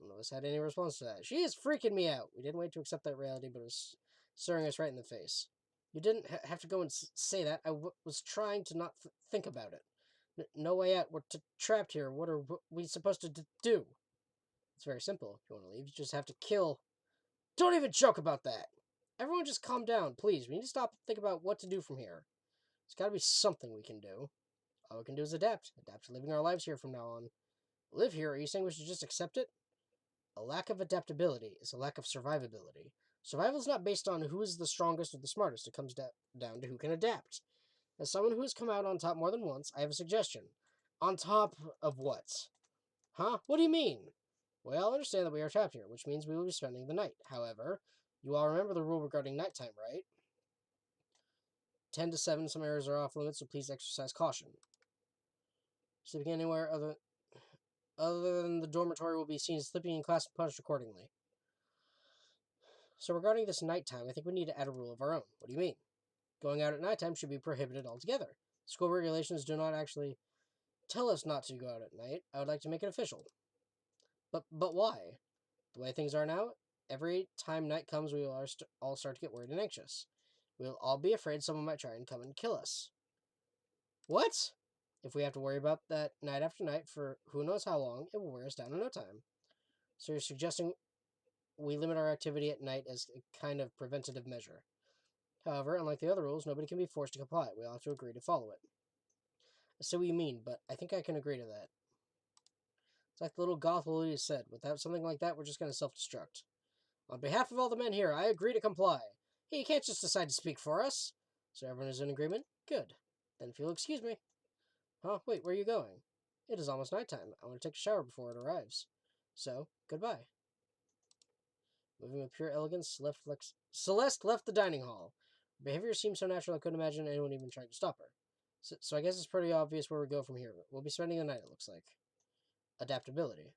None of us had any response to that. She is freaking me out. We didn't wait to accept that reality, but it was staring us right in the face. You didn't have to go and say that. I was trying to not think about it. No way out. We're trapped here. What are we supposed to do? It's very simple. If you want to leave, you just have to kill. Don't even joke about that. Everyone just calm down, please. We need to stop and think about what to do from here. There's got to be something we can do. All we can do is adapt. Adapt to living our lives here from now on. Live here? Are you saying we should just accept it? A lack of adaptability is a lack of survivability. Survival is not based on who is the strongest or the smartest. It comes down to who can adapt. As someone who has come out on top more than once, I have a suggestion. On top of what? Huh? What do you mean? We all understand that we are trapped here, which means we will be spending the night. However, you all remember the rule regarding nighttime, right? 10 to 7, some areas are off limits, so please exercise caution. Sleeping anywhere other than the dormitory will be seen as sleeping in class and punished accordingly. So regarding this nighttime, I think we need to add a rule of our own. What do you mean? Going out at nighttime should be prohibited altogether. School regulations do not actually tell us not to go out at night. I would like to make it official. But why? The way things are now, every time night comes, we will all start to get worried and anxious. We'll all be afraid someone might try and come and kill us. What? If we have to worry about that night after night for who knows how long, it will wear us down in no time. So you're suggesting we limit our activity at night as a kind of preventative measure. However, unlike the other rules, nobody can be forced to comply. We all have to agree to follow it. I see what you mean, but I think I can agree to that. It's like the little goth lady said, without something like that, we're just going to self-destruct. On behalf of all the men here, I agree to comply. Hey, you can't just decide to speak for us. So everyone is in agreement? Good. Then if you'll excuse me. Huh? Wait, where are you going? It is almost nighttime. I want to take a shower before it arrives. So, goodbye. Moving with pure elegance, Celeste left the dining hall. Her behavior seemed so natural I couldn't imagine anyone even trying to stop her. So I guess it's pretty obvious where we go from here. We'll be spending the night, it looks like. Adaptability.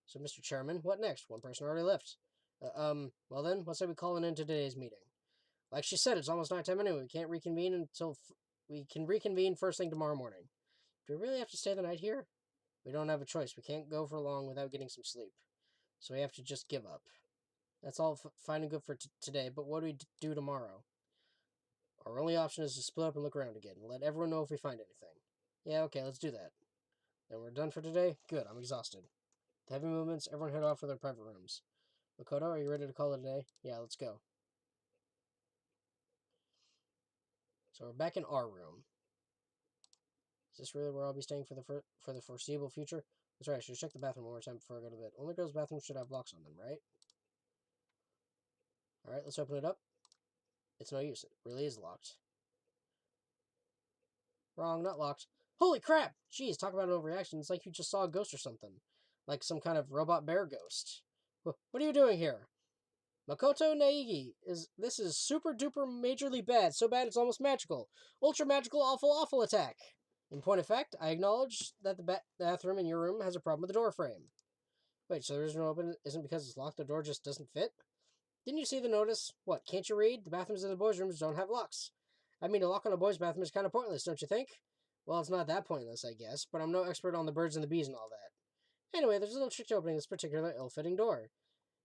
So, Mr. Chairman, what next? One person already left. Well then, let's say we call an end to today's meeting. Like she said, it's almost nighttime anyway. We can reconvene first thing tomorrow morning. Do we really have to stay the night here? We don't have a choice. We can't go for long without getting some sleep. So we have to just give up. That's all fine and good for today, but what do we do tomorrow? Our only option is to split up and look around again. Let everyone know if we find anything. Yeah, okay, let's do that. Then we're done for today? Good, I'm exhausted. With heavy movements, everyone head off for their private rooms. Makoto, are you ready to call it a day? Yeah, let's go. So we're back in our room. Is this really where I'll be staying for the foreseeable future? That's right, I should check the bathroom one more time before I go to bed. Only girls' bathrooms should have locks on them, right? Alright, let's open it up. It's no use. It really is locked. Wrong, not locked. Holy crap! Jeez, talk about an overreaction. It's like you just saw a ghost or something. Like some kind of robot bear ghost. What are you doing here? Makoto Naegi, this is super duper majorly bad. So bad it's almost magical. Ultra magical awful awful attack. In point of fact, I acknowledge that the bathroom in your room has a problem with the door frame. Wait, so there isn't open isn't because it's locked, the door just doesn't fit? Didn't you see the notice? What, can't you read? The bathrooms in the boys' rooms don't have locks. I mean, a lock on a boys' bathroom is kind of pointless, don't you think? Well, it's not that pointless, I guess, but I'm no expert on the birds and the bees and all that. Anyway, there's a little trick to opening this particular ill-fitting door.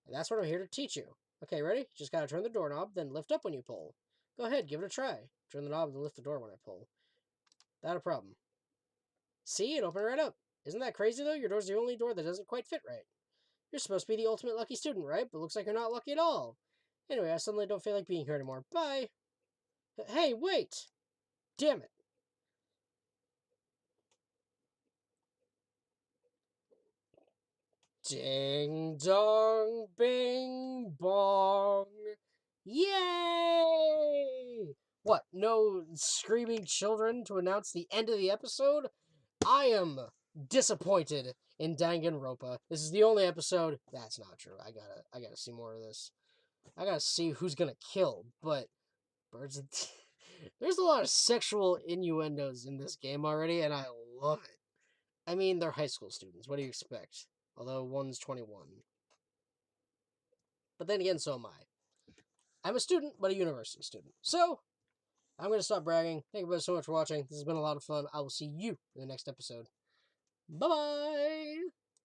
And that's what I'm here to teach you. Okay, ready? Just gotta turn the doorknob, then lift up when you pull. Go ahead, give it a try. Turn the knob and lift the door when I pull. Not a problem. See, it opened right up. Isn't that crazy, though? Your door's the only door that doesn't quite fit right. You're supposed to be the ultimate lucky student, right? But looks like you're not lucky at all. Anyway, I suddenly don't feel like being here anymore. Bye. Hey, wait! Damn it. Ding dong bing bong. Yay! What, no screaming children to announce the end of the episode? I am disappointed in Danganronpa. This is the only episode. That's not true. I gotta see more of this. I gotta see who's gonna kill, but birds and there's a lot of sexual innuendos in this game already, and I love it. I mean, they're high school students. What do you expect? Although one's 21. But then again, so am I. I'm a student, but a university student. So, I'm going to stop bragging. Thank you guys so much for watching. This has been a lot of fun. I will see you in the next episode. Bye-bye!